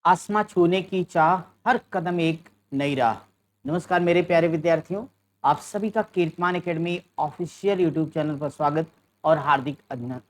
आसमां छूने की चाह, हर कदम एक नई राह। नमस्कार मेरे प्यारे विद्यार्थियों, आप सभी का Kirtiman academy official YouTube channel पर स्वागत और हार्दिक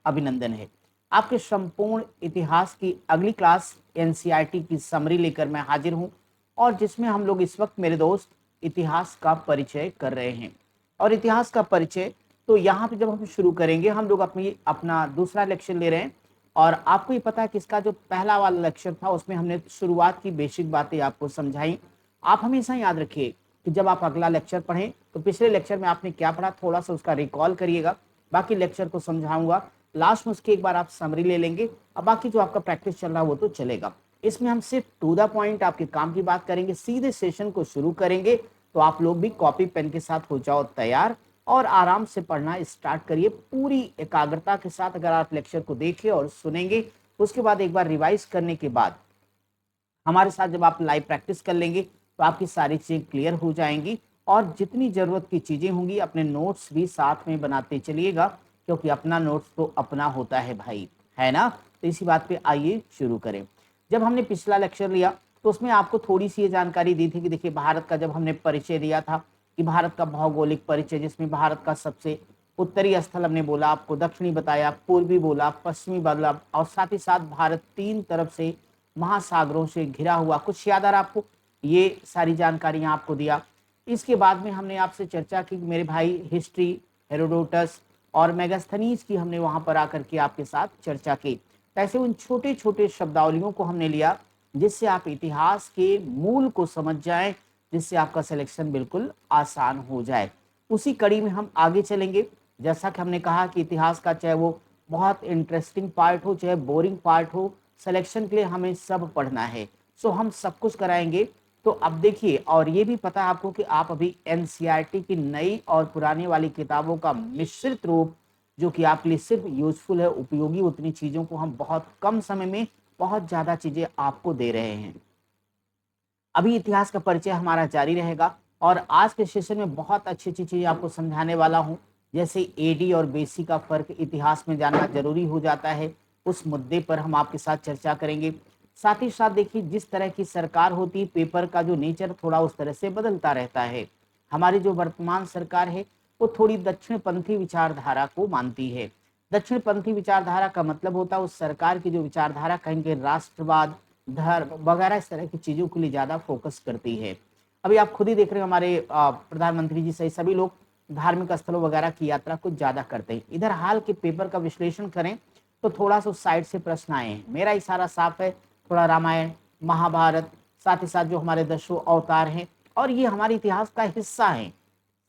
अभिनंदन है। आपके संपूर्ण इतिहास की अगली क्लास एनसीईआरटी की समरी लेकर मैं हाजिर हूं और जिसमें हम लोग इस वक्त मेरे दोस्त इतिहास का परिचय कर रहे हैं। और इतिहास का परिचय तो यहाँ पे जब हम शुरू करेंगे, हम लोग अपना दूसरा लेक्चर ले रहे हैं। और आपको ये पता है कि इसका जो पहला वाला लेक्चर था उसमें हमने शुरुआत की बेसिक बातें आपको समझाई। आप हमेशा याद रखिए कि जब आप अगला लेक्चर पढ़ें तो पिछले लेक्चर में आपने क्या पढ़ा थोड़ा सा उसका रिकॉल करिएगा। बाकी लेक्चर को समझाऊंगा, लास्ट में उसकी एक बार आप समरी ले लेंगे और बाकी जो आपका प्रैक्टिस चल रहा है वो तो चलेगा। इसमें हम सिर्फ टू द पॉइंट आपके काम की बात करेंगे, सीधे सेशन को शुरू करेंगे। तो आप लोग भी कॉपी पेन के साथ हो जाओ तैयार और आराम से पढ़ना स्टार्ट करिए पूरी एकाग्रता के साथ। अगर आप लेक्चर को देखें और सुनेंगे उसके बाद एक बार रिवाइज करने के बाद हमारे साथ जब आप लाइव प्रैक्टिस कर लेंगे तो आपकी सारी चीजें क्लियर हो जाएंगी। और जितनी जरूरत की चीजें होंगी अपने नोट्स भी साथ में बनाते चलिएगा, क्योंकि अपना नोट्स तो अपना होता है भाई, है ना। तो इसी बात पे आइए शुरू करें। जब हमने पिछला लेक्चर लिया तो उसमें आपको थोड़ी सी ये जानकारी दी थी कि देखिए भारत का जब हमने परिचय दिया था कि भारत का भौगोलिक परिचय, जिसमें भारत का सबसे उत्तरी स्थल हमने बोला, आपको दक्षिणी बताया, पूर्वी बोला, पश्चिमी बोला और साथ ही साथ भारत तीन तरफ से महासागरों से घिरा हुआ, कुछ याद आ रहा आपको, ये सारी जानकारियां आपको दिया। इसके बाद में हमने आपसे चर्चा की मेरे भाई हिस्ट्री, हेरोडोटस और मेगास्थनीज की हमने वहां पर आकर के आपके साथ चर्चा की। ऐसे उन छोटे छोटे शब्दावलियों को हमने लिया जिससे आप इतिहास के मूल को समझ जाएं, जिससे आपका सिलेक्शन बिल्कुल आसान हो जाए। उसी कड़ी में हम आगे चलेंगे। जैसा कि हमने कहा कि इतिहास का चाहे वो बहुत इंटरेस्टिंग पार्ट हो चाहे बोरिंग पार्ट हो, सिलेक्शन के लिए हमें सब पढ़ना है। सो हम सब कुछ कराएंगे। तो अब देखिए, और ये भी पता है आपको कि आप अभी एनसीईआरटी की नई और पुरानी वाली किताबों का मिश्रित रूप, जो कि आपके लिए सिर्फ यूजफुल है, उपयोगी, उतनी चीजों को हम बहुत कम समय में बहुत ज्यादा चीजें आपको दे रहे हैं। अभी इतिहास का परिचय हमारा जारी रहेगा और आज के सेशन में बहुत अच्छी अच्छी चीजें आपको समझाने वाला हूं। जैसे एडी और बेसी का फर्क इतिहास में जानना जरूरी हो जाता है, उस मुद्दे पर हम आपके साथ चर्चा करेंगे। साथ ही साथ देखिए, जिस तरह की सरकार होती है पेपर का जो नेचर थोड़ा उस तरह से बदलता रहता है। हमारी जो वर्तमान सरकार है वो थोड़ी दक्षिणपंथी विचारधारा को मानती है। दक्षिणपंथी विचारधारा का मतलब होता है उस सरकार की जो विचारधारा कहेंगे राष्ट्रवाद, धर्म वगैरह इस तरह की चीजों के लिए ज्यादा फोकस करती है। अभी आप खुद ही देख रहे हो हमारे प्रधानमंत्री जी सही सभी लोग धार्मिक स्थलों वगैरह की यात्रा कुछ ज्यादा करते हैं। इधर हाल के पेपर का विश्लेषण करें तो थोड़ा सा उस साइड से प्रश्न आए हैं। मेरा इशारा साफ है, थोड़ा रामायण, महाभारत, साथ ही साथ जो हमारे दसों अवतार हैं और ये हमारे इतिहास का हिस्सा है।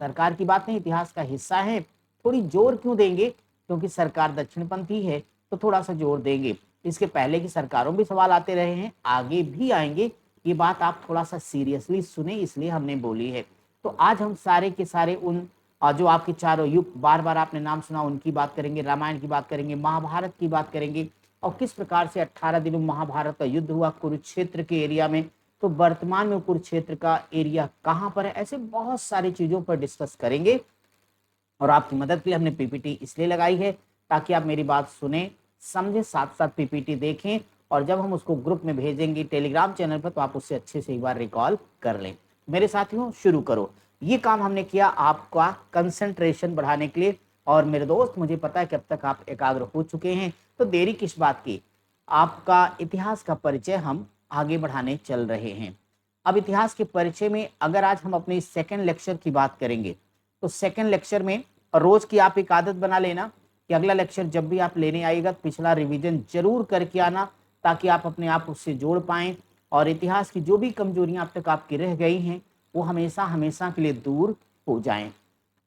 सरकार की बात नहीं, इतिहास का हिस्सा है। थोड़ी जोर क्यों देंगे, क्योंकि सरकार दक्षिणपंथी है तो थोड़ा सा जोर देंगे। इसके पहले की सरकारों भी सवाल आते रहे हैं, आगे भी आएंगे। ये बात आप थोड़ा सा सीरियसली सुने, इसलिए हमने बोली है। तो आज हम सारे के सारे उन जो आपके चारों युग बार बार आपने नाम सुना उनकी बात करेंगे, रामायण की बात करेंगे, महाभारत की बात करेंगे और किस प्रकार से 18 दिनों महाभारत का युद्ध हुआ कुरुक्षेत्र के एरिया में। तो वर्तमान में कुरुक्षेत्र का एरिया कहां पर है, ऐसे बहुत सारी चीजों पर डिस्कस करेंगे। और आपकी मदद के लिए हमने पीपीटी इसलिए लगाई है ताकि आप मेरी बात सुने, समझे, साथ साथ पीपीटी देखें और जब हम उसको ग्रुप में भेजेंगे टेलीग्राम चैनल पर तो आप उससे अच्छे से एक बार रिकॉल कर लें। मेरे साथियों शुरू करो। ये काम हमने किया आपका कंसंट्रेशन बढ़ाने के लिए। और मेरे दोस्त मुझे पता है कि अब तक आप एकाग्र हो चुके हैं, तो देरी किस बात की। आपका इतिहास का परिचय हम आगे बढ़ाने चल रहे हैं। अब इतिहास के परिचय में अगर आज हम अपने सेकंड लेक्चर की बात करेंगे तो सेकंड लेक्चर में रोज की आप एक आदत बना लेना कि अगला लेक्चर जब भी आप लेने आएगा पिछला रिवीजन जरूर करके आना, ताकि आप अपने आप उससे जोड़ पाएं और इतिहास की जो भी कमजोरियां अब तक आपकी रह गई हैं वो हमेशा हमेशा के लिए दूर हो जाएं।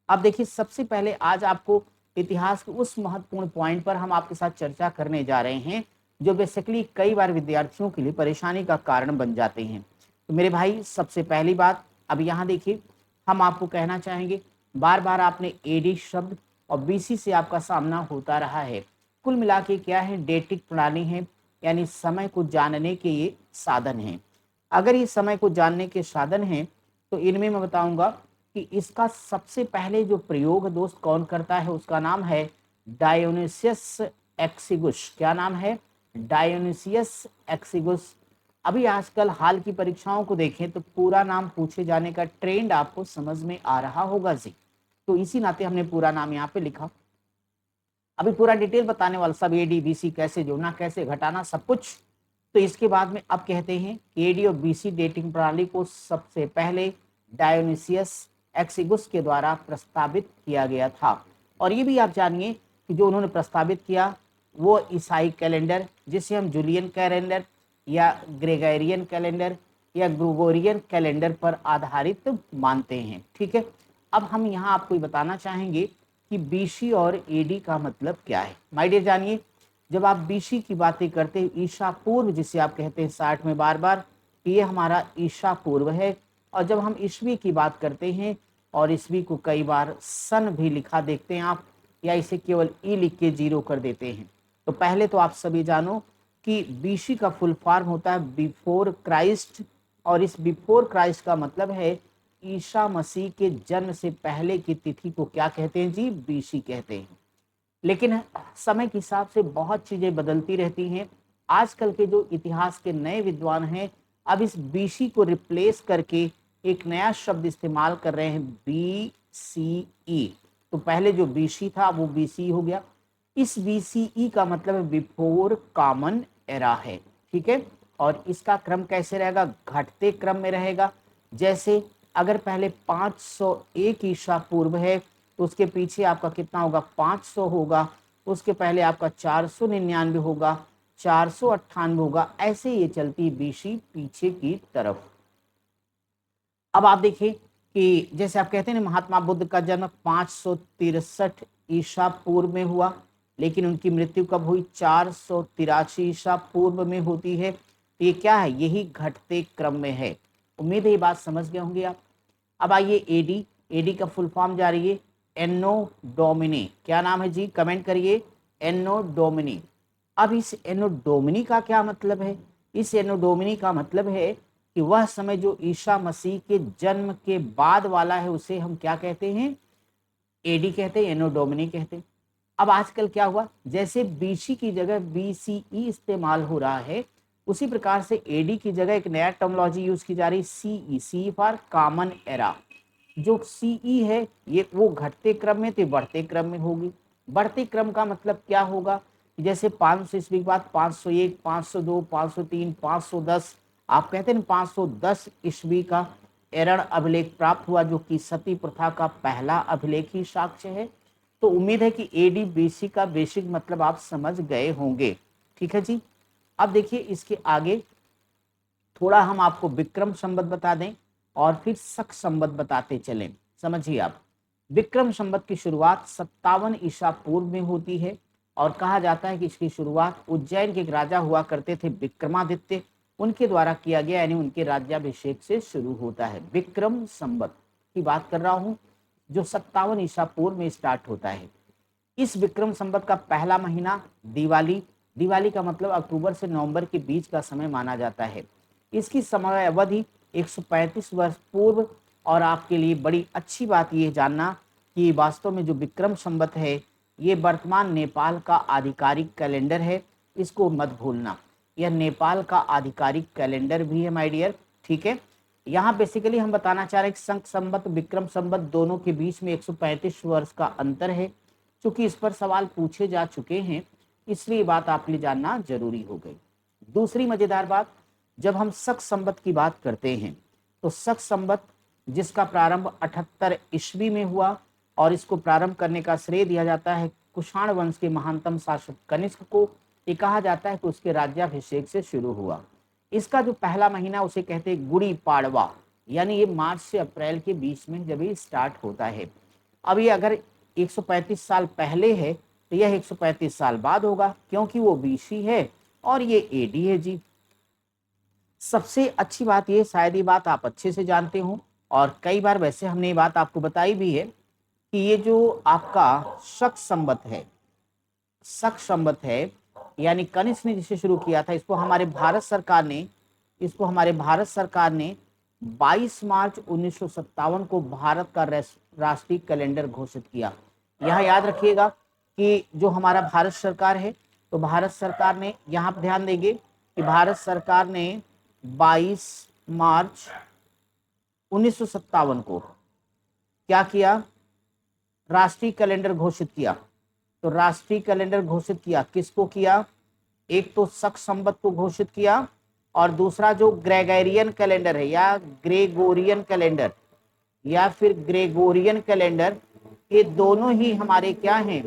अब देखिए, सबसे पहले आज आपको इतिहास के उस महत्वपूर्ण पॉइंट पर हम आपके साथ चर्चा करने जा रहे हैं जो बेसिकली कई बार विद्यार्थियों के लिए परेशानी का कारण बन जाते हैं। तो मेरे भाई सबसे पहली बात, अब यहाँ देखिए, हम आपको कहना चाहेंगे बार बार आपने एडी शब्द और बीसी से आपका सामना होता रहा है। कुल मिला के क्या है, डेटिक प्रणाली है, यानी समय को जानने के ये साधन हैं। अगर ये समय को जानने के साधन हैं तो इनमें मैं बताऊंगा कि इसका सबसे पहले जो प्रयोग दोस्त कौन करता है, उसका नाम है डायोनिसियस एक्सिगुस। क्या नाम है? डायोनिसियस एक्सिगुस। अभी आजकल हाल की परीक्षाओं को देखें तो पूरा नाम पूछे जाने का ट्रेंड आपको समझ में आ रहा होगा जी। तो इसी नाते हमने पूरा नाम यहाँ पे लिखा। अभी पूरा डिटेल बताने वाला, सब एडी बीसी कैसे जोड़ना, कैसे घटाना, सब कुछ। तो इसके बाद में अब कहते हैं कि एडी और बीसी डेटिंग प्रणाली को सबसे पहले डायोनिसियस एक्सिगुस के द्वारा प्रस्तावित किया गया था। और ये भी आप जानिए कि जो उन्होंने प्रस्तावित किया वो ईसाई कैलेंडर, जिसे हम जूलियन कैलेंडर या ग्रेगोरियन कैलेंडर या ग्रेगोरियन कैलेंडर पर आधारित मानते हैं। ठीक है, अब हम यहाँ आपको बताना चाहेंगे कि बीसी और एडी का मतलब क्या है। माय डियर जानिए, जब आप बीसी की बातें करते हैं, ईसा पूर्व जिसे आप कहते हैं 60 में बार बार, ये हमारा ईसा पूर्व है। और जब हम ईस्वी की बात करते हैं, और ईस्वी को कई बार सन भी लिखा देखते हैं आप, या इसे केवल ई लिख के जीरो कर देते हैं। तो पहले तो आप सभी जानो कि बीसी का फुल फॉर्म होता है बिफोर क्राइस्ट, और इस बिफोर क्राइस्ट का मतलब है ईसा मसीह के जन्म से पहले की तिथि को क्या कहते हैं जी, बीसी कहते हैं। लेकिन समय के हिसाब से बहुत चीजें बदलती रहती हैं। आजकल के जो इतिहास के नए विद्वान हैं, अब इस बीसी को रिप्लेस करके एक नया शब्द इस्तेमाल कर रहे हैं, बी सी ई। तो पहले जो बीसी था वो बीसी हो गया। इस बीसीई का मतलब है बिफोर कॉमन एरा है। ठीक है, और इसका क्रम कैसे रहेगा, घटते क्रम में रहेगा। जैसे अगर पहले 501 ईसा पूर्व है तो उसके पीछे आपका कितना होगा, 500 होगा। उसके पहले आपका 499 होगा, 498 होगा। ऐसे ये चलती बीसी पीछे की तरफ। अब आप देखिए कि जैसे आप कहते हैं ना, महात्मा बुद्ध का जन्म 563 ईसा पूर्व में हुआ, लेकिन उनकी मृत्यु कब हुई, 483 ईसा पूर्व में होती है। तो ये क्या है, यही घटते क्रम में है। उम्मीद है ये बात समझ गए होंगे आप। अब आइए एडी, एडी का फुल फॉर्म जा रही है एनो डोमिनी। क्या नाम है जी, कमेंट करिए, एनो डोमिनी। अब इस एनो डोमिनी का क्या मतलब है, इस एनो डोमिनी का मतलब है कि वह समय जो ईसा मसीह के जन्म के बाद वाला है उसे हम क्या कहते हैं, एडी कहते हैं, एनो डोमिनी कहते हैं। अब आजकल क्या हुआ, जैसे बीसी की जगह बीसीई इस्तेमाल हो रहा है, उसी प्रकार से एडी की जगह एक नया टर्मिनोलॉजी यूज की जा रही है, CE, C for common era. जो सीई है ये वो घटते क्रम में तो बढ़ते क्रम में होगी। बढ़ते क्रम का मतलब क्या होगा, जैसे 500 ईस्वी के बाद 501, 502, 503, 510, आप कहते हैं 510 ईस्वी का एरण अभिलेख प्राप्त हुआ, जो कि सती प्रथा का पहला अभिलेखी साक्ष्य है। तो उम्मीद है कि एडी बीसी का बेसिक मतलब आप समझ गए होंगे। ठीक है जी, अब देखिए इसके आगे थोड़ा हम आपको विक्रम संवत बता दें और फिर शक संवत बताते चलें। समझिए आप, विक्रम संवत की शुरुआत 57 ईसा पूर्व में होती है, और कहा जाता है कि इसकी शुरुआत उज्जैन के एक राजा हुआ करते थे विक्रमादित्य, उनके द्वारा किया गया, यानी उनके राज्याभिषेक से शुरू होता है। विक्रम संवत की बात कर रहा हूं, जो 57 ईसा पूर्व में स्टार्ट होता है। इस विक्रम संवत का पहला महीना दिवाली, दिवाली का मतलब अक्टूबर से नवंबर के बीच का समय माना जाता है। इसकी समय अवधि 135 वर्ष पूर्व। और आपके लिए बड़ी अच्छी बात यह जानना कि वास्तव में जो विक्रम संवत है ये वर्तमान नेपाल का आधिकारिक कैलेंडर है, इसको मत भूलना। यह नेपाल का आधिकारिक कैलेंडर भी है माय डियर। ठीक है, यहाँ बेसिकली हम बताना चाह रहे हैं कि शक संवत विक्रम संवत दोनों के बीच में 135 वर्ष का अंतर है। चूंकि इस पर सवाल पूछे जा चुके हैं, इसलिए बात आपके लिए जानना जरूरी हो गई। दूसरी मजेदार बात, जब हम शक संवत की बात करते हैं तो शक संवत जिसका प्रारंभ 78 ईस्वी में हुआ, और इसको प्रारंभ करने का श्रेय दिया जाता है कुषाण वंश के महानतम शासक कनिष्क को। ये कहा जाता है कि उसके राज्याभिषेक से शुरू हुआ। इसका जो पहला महीना उसे कहते हैं गुड़ी पाड़वा, यानी ये मार्च से अप्रैल के बीच में जब ये स्टार्ट होता है। अब ये अगर 135 साल पहले है तो यह 135 साल बाद होगा, क्योंकि वो बीसी है और ये एडी है जी। सबसे अच्छी बात ये, शायद ये बात आप अच्छे से जानते हो, और कई बार वैसे हमने ये बात आपको बताई भी है कि ये जो आपका शक संवत है, शक संवत है, यानी कनिष्क ने जिसे शुरू किया था, इसको हमारे भारत सरकार ने 22 मार्च 1957 को भारत का राष्ट्रीय कैलेंडर घोषित किया। यहाँ याद रखिएगा कि जो हमारा भारत सरकार है, तो भारत सरकार ने, यहाँ पर ध्यान देंगे कि भारत सरकार ने 22 मार्च 1957 को क्या किया, राष्ट्रीय कैलेंडर घोषित किया। तो राष्ट्रीय कैलेंडर घोषित किया किसको किया, एक तो शक संवत को घोषित किया और दूसरा जो ग्रेगोरियन कैलेंडर है या ग्रेगोरियन कैलेंडर या फिर ग्रेगोरियन कैलेंडर, ये दोनों ही हमारे क्या हैं,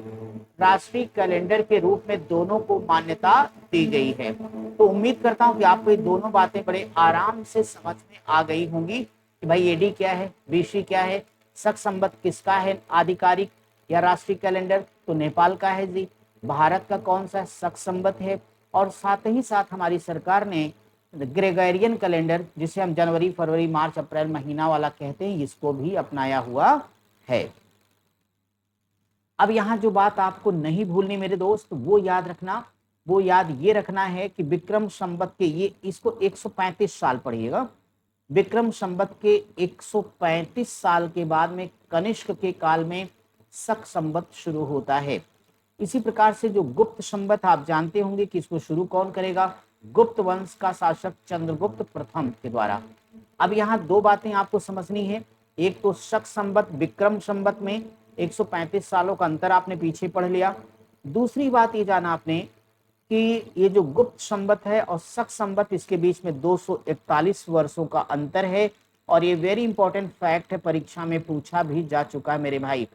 राष्ट्रीय कैलेंडर के रूप में दोनों को मान्यता दी गई है। तो उम्मीद करता हूं कि आपको ये दोनों बातें बड़े आराम से समझ में आ गई होंगी कि भाई एडी क्या है, बीसी क्या है, शक संवत किसका है आधिकारिक या राष्ट्रीय कैलेंडर, तो नेपाल का है जी। भारत का कौन सा शक संवत है, और साथ ही साथ हमारी सरकार ने ग्रेगोरियन कैलेंडर, जिसे हम जनवरी फरवरी मार्च अप्रैल महीना वाला कहते हैं, इसको भी अपनाया हुआ है। अब यहाँ जो बात आपको नहीं भूलनी मेरे दोस्त, वो याद रखना, वो याद ये रखना है कि विक्रम संवत के ये इसको 135 साल पढ़िएगा। विक्रम संवत के 135 साल के बाद में कनिष्क के काल में शक संवत शुरू होता है। इसी प्रकार से जो गुप्त संवत आप जानते होंगे कि इसको शुरू कौन करेगा, गुप्त वंश का शासक चंद्रगुप्त प्रथम के द्वारा। अब यहाँ दो बातें आपको समझनी है, एक तो शक संवत विक्रम संवत में 135 सालों का अंतर आपने पीछे पढ़ लिया। दूसरी बात ये जाना आपने कि ये जो गुप्त संवत है और शक संवत, इसके बीच में 241 वर्षों का अंतर है, और ये वेरी इंपॉर्टेंट फैक्ट है, परीक्षा में पूछा भी जा चुका है मेरे भाई।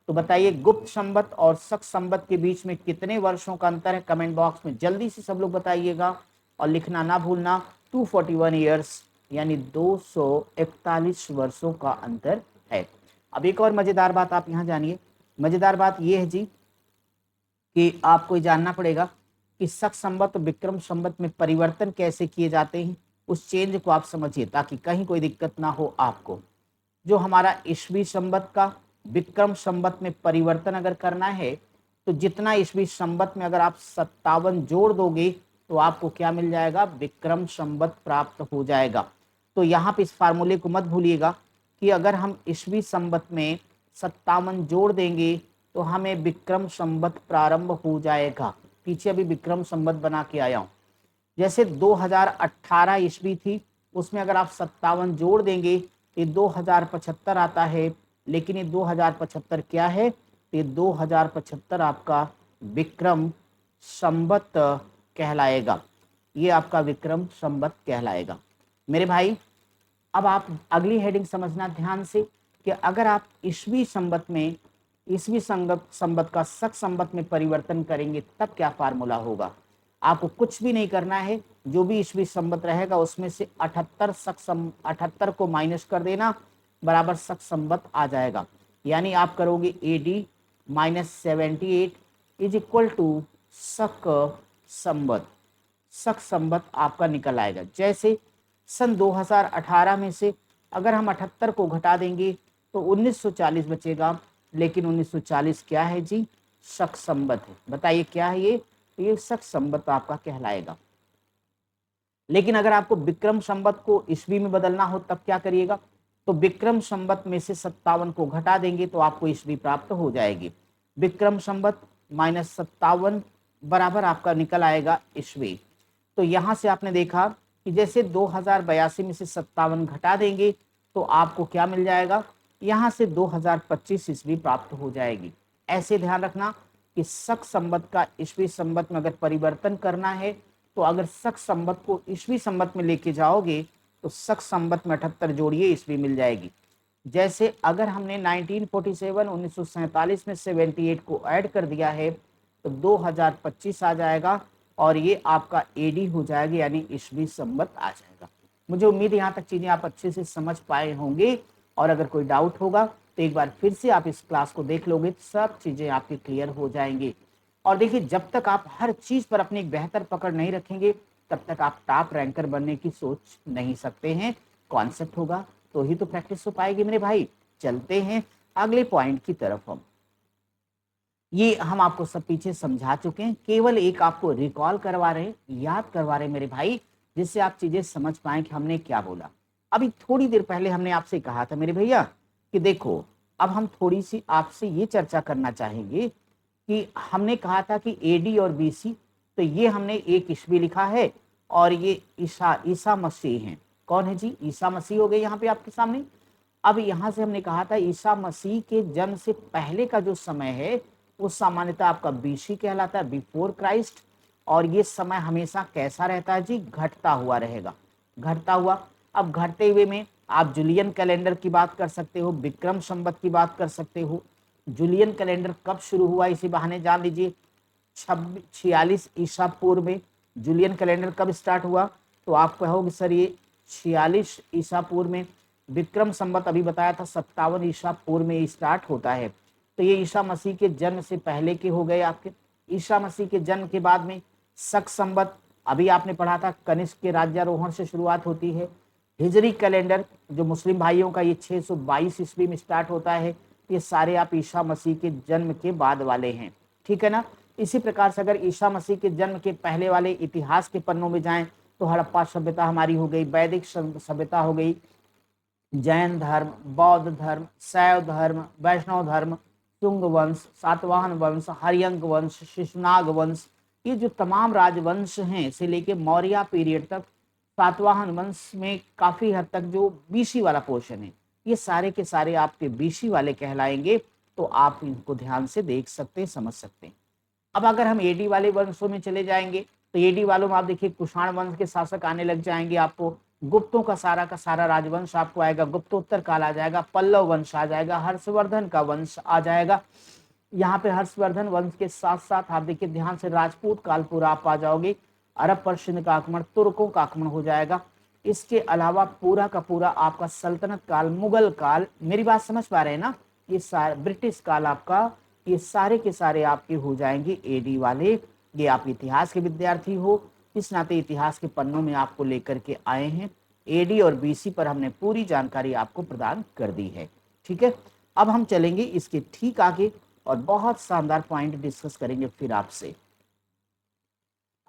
तो बताइए गुप्त संवत और शक संवत के बीच में कितने वर्षों का अंतर है, कमेंट बॉक्स में जल्दी से सब लोग बताइएगा और लिखना ना भूलना। 241 ईयर्स यानी 241 वर्षों का अंतर है। अब एक और मजेदार बात आप यहाँ जानिए, मजेदार बात यह है जी कि आपको जानना पड़ेगा कि शक संवत और विक्रम संवत में परिवर्तन कैसे किए जाते हैं, उस चेंज को आप समझिए ताकि कहीं कोई दिक्कत ना हो आपको। जो हमारा ईस्वी संवत का विक्रम संवत में परिवर्तन अगर करना है, तो जितना ईस्वी संवत में अगर आप 57 जोड़ दोगे तो आपको क्या मिल जाएगा, विक्रम संवत प्राप्त हो जाएगा। तो यहाँ पे इस फार्मूले को मत भूलिएगा कि अगर हम ईस्वी संवत में 57 जोड़ देंगे तो हमें विक्रम संवत प्रारंभ हो जाएगा। पीछे अभी विक्रम संवत बना के आया हूँ। जैसे 2018 ईस्वी थी, उसमें अगर आप 57 जोड़ देंगे ये 2075 आता है, लेकिन ये 2075 क्या है, ये 2075 आपका विक्रम संवत कहलाएगा, ये आपका विक्रम संवत कहलाएगा मेरे भाई। अब आप अगली हेडिंग समझना ध्यान से कि अगर आप ईस्वी संवत में ईस्वी संवत का शक संवत में परिवर्तन करेंगे तब क्या फार्मूला होगा। आपको कुछ भी नहीं करना है, जो भी ईस्वी संवत रहेगा उसमें से 78 को माइनस कर देना, बराबर शक संवत आ जाएगा। यानी आप करोगे AD -78 इज इक्वल टू शक संवत। शक संवत आपका निकल आएगा। जैसे सन 2018 में से अगर हम 78 को घटा देंगे तो 1940 बचेगा, लेकिन 1940 क्या है जी, शक संवत है। बताइए क्या है ये शक संवत आपका कहलाएगा। लेकिन अगर आपको विक्रम संवत को ईस्वी में बदलना हो तब क्या करिएगा, तो विक्रम संवत में से 57 को घटा देंगे तो आपको ईस्वी प्राप्त हो जाएगी। विक्रम संवत -57 बराबर आपका निकल आएगा ईस्वी। तो यहां से आपने देखा कि जैसे 2082 में से 57 घटा देंगे तो आपको क्या मिल जाएगा, यहां से 2025 ईस्वी प्राप्त हो जाएगी। ऐसे ध्यान रखना कि शक संवत का ईस्वी संवत में अगर परिवर्तन करना है, तो अगर शक संवत को ईस्वी संवत में लेके जाओगे तो शक संवत में 78 जोड़िए ईस्वी मिल जाएगी। जैसे अगर हमने 1947 में 78 को ऐड कर दिया है तो 2025 आ जाएगा और ये आपका AD हो जाएगा, यानी ईस्वी संवत आ जाएगा। मुझे उम्मीद है यहाँ तक चीजें आप अच्छे से समझ पाए होंगे, और अगर कोई डाउट होगा तो एक बार फिर से आप इस क्लास को देख लोगे तो सब चीजें आपकी क्लियर हो जाएंगी। और देखिए, जब तक आप हर चीज पर अपनी एक बेहतर पकड़ नहीं रखेंगे तब तक आप टॉप रैंकर बनने की सोच नहीं सकते हैं। कॉन्सेप्ट होगा तो ही तो प्रैक्टिस हो पाएगी मेरे भाई। चलते हैं अगले पॉइंट की तरफ। ये हम आपको सब पीछे समझा चुके हैं, केवल एक आपको रिकॉल करवा रहे हैं, याद करवा रहे हैं मेरे भाई, जिससे आप चीजें समझ पाए कि हमने क्या बोला। अभी थोड़ी देर पहले हमने आपसे कहा था मेरे भैया कि देखो, अब हम थोड़ी सी आपसे ये चर्चा करना चाहेंगे कि हमने कहा था कि AD और BC, तो ये हमने एक ईस्वी लिखा है और ये ईसा मसीह हैं। कौन है जी? ईसा मसीह हो गए यहाँ पे आपके सामने। अब यहाँ से हमने कहा था ईसा मसीह के जन्म से पहले का जो समय है वो सामान्यतः आपका बीसी कहलाता है, बिफोर क्राइस्ट। और ये समय हमेशा कैसा रहता है जी? घटता हुआ रहेगा, घटता हुआ। अब घटते हुए में आप जूलियन कैलेंडर की बात कर सकते हो, विक्रम संवत की बात कर सकते हो। जूलियन कैलेंडर कब शुरू हुआ इसी बहाने जान लीजिए, 46 ईसा पूर्व में जूलियन कैलेंडर कब स्टार्ट हुआ? तो आप कहोगे सर ये 46 ईसा पूर्व में। विक्रम संवत अभी बताया था 57 ईसा पूर्व में स्टार्ट होता है। तो ये ईसा मसीह के जन्म से पहले के हो गए आपके। ईसा मसीह के जन्म के बाद में शक संवत, अभी आपने पढ़ा था कनिष्क के राज्यारोहण से शुरुआत होती है। हिजरी कैलेंडर जो मुस्लिम भाइयों का, ये 622 ईस्वी में स्टार्ट होता है। ये सारे आप ईसा मसीह के जन्म के बाद वाले हैं, ठीक है ना। इसी प्रकार से अगर ईसा मसीह के जन्म के पहले वाले इतिहास के पन्नों में जाएं तो हड़प्पा सभ्यता हमारी हो गई, वैदिक सभ्यता हो गई, जैन धर्म, बौद्ध धर्म, शैव धर्म, वैष्णव धर्म, शुंग वंश, सातवाहन वंश, हरियंक वंश, शिशुनाग वंश, ये जो तमाम राजवंश हैं से लेके मौर्य पीरियड तक, सातवाहन वंश में काफी हद तक जो बीसी वाला पोर्शन है, ये सारे के सारे आपके बीसी वाले कहलाएंगे। तो आप इनको ध्यान से देख सकते हैं, समझ सकते हैं। अब अगर हम एडी वाले वंशों में चले जाएंगे तो एडी वालों में आप देखिए कुषाण वंश के शासक आने लग जाएंगे आपको, गुप्तों का सारा राजवंश आपको आएगा, गुप्तोत्तर काल आ जाएगा, पल्लव वंश आ जाएगा, हर्षवर्धन का वंश आ जाएगा। यहाँ पे हर्षवर्धन वंश के साथ साथ आप देखिए ध्यान से राजपूत काल पूरा आप आ जाओगे, अरब पर्शियन का आक्रमण, तुर्कों का आक्रमण हो जाएगा। इसके अलावा पूरा का पूरा आपका सल्तनत काल, मुगल काल, मेरी बात समझ पा रहे हैं ना, ये सारे ब्रिटिश काल आपका, ये सारे के सारे आपके हो जाएंगे एडी वाले। ये आप इतिहास के विद्यार्थी हो, इस नाते इतिहास के पन्नों में आपको लेकर के आए हैं। एडी और बीसी पर हमने पूरी जानकारी आपको प्रदान कर दी है, ठीक है। अब हम चलेंगे इसके ठीक आगे और बहुत शानदार पॉइंट डिस्कस करेंगे फिर आपसे।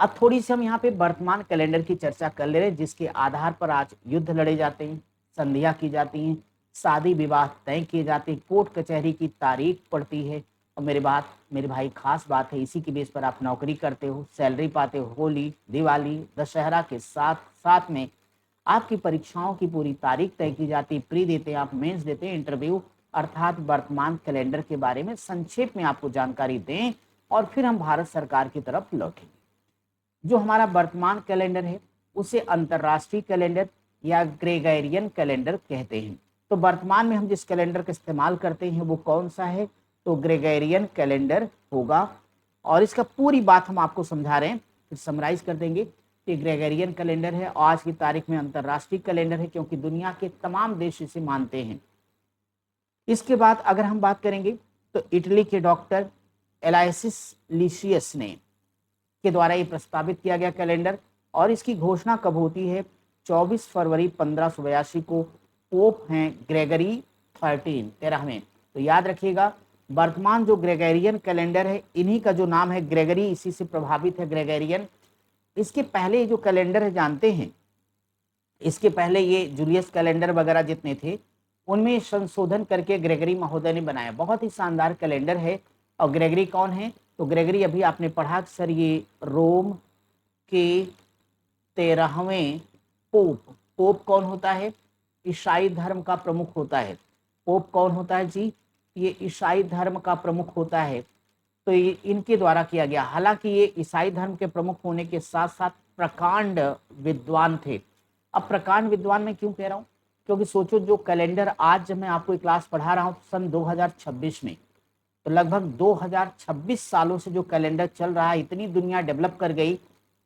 अब थोड़ी सी हम यहाँ पे वर्तमान कैलेंडर की चर्चा कर ले रहे हैं, जिसके आधार पर आज युद्ध लड़े जाते हैं, संधियां की जाती हैं, शादी विवाह तय किए जाते हैं, कोर्ट कचहरी की तारीख पड़ती है। और मेरे भाई खास बात है, इसी की बेस पर आप नौकरी करते हो, सैलरी पाते हो। होली, दिवाली, दशहरा के साथ साथ में आपकी परीक्षाओं की पूरी तारीख तय की जाती है, प्री देते हैं आप, मेंस देते हैं, इंटरव्यू। अर्थात वर्तमान कैलेंडर के बारे में संक्षेप में आपको जानकारी दें और फिर हम भारत सरकार की तरफ लौटेंगे। जो हमारा वर्तमान कैलेंडर है उसे अंतरराष्ट्रीय कैलेंडर या ग्रेगोरियन कैलेंडर कहते हैं। तो वर्तमान में हम जिस कैलेंडर का इस्तेमाल करते हैं वो कौन सा है? तो ग्रेगोरियन कैलेंडर होगा। और इसका पूरी बात हम आपको समझा रहे हैं, फिर समराइज कर देंगे कि ग्रेगोरियन कैलेंडर है और आज की तारीख में अंतरराष्ट्रीय कैलेंडर है, क्योंकि दुनिया के तमाम देश इसे मानते हैं। इसके बाद अगर हम बात करेंगे तो इटली के डॉक्टर एलाइसिस लिशियस ने के द्वारा ये प्रस्तावित किया गया कैलेंडर। और इसकी घोषणा कब होती है? 24 फरवरी 1582 को पोप हैं ग्रेगरी 13वें। तो याद रखिएगा, वर्तमान जो ग्रेगोरियन कैलेंडर है, इन्हीं का जो नाम है ग्रेगरी, इसी से प्रभावित है ग्रेगोरियन। इसके पहले जो कैलेंडर है जानते हैं, इसके पहले ये जूलियस कैलेंडर वगैरह जितने थे उनमें संशोधन करके ग्रेगरी महोदय ने बनाया। बहुत ही शानदार कैलेंडर है। और ग्रेगरी कौन है? तो ग्रेगरी अभी आपने पढ़ा सर, ये रोम के 13वें पोप। पोप कौन होता है? ईसाई धर्म का प्रमुख होता है। पोप कौन होता है जी? ये ईसाई धर्म का प्रमुख होता है। तो ये इनके द्वारा किया गया। हालांकि ये ईसाई धर्म के प्रमुख होने के साथ साथ प्रकांड विद्वान थे। अब प्रकांड विद्वान मैं क्यों कह रहा हूँ? क्योंकि सोचो, जो कैलेंडर आज जब मैं आपको क्लास पढ़ा रहा हूँ सन 2026 में, तो लगभग 2026 सालों से जो कैलेंडर चल रहा है, इतनी दुनिया डेवलप कर गई,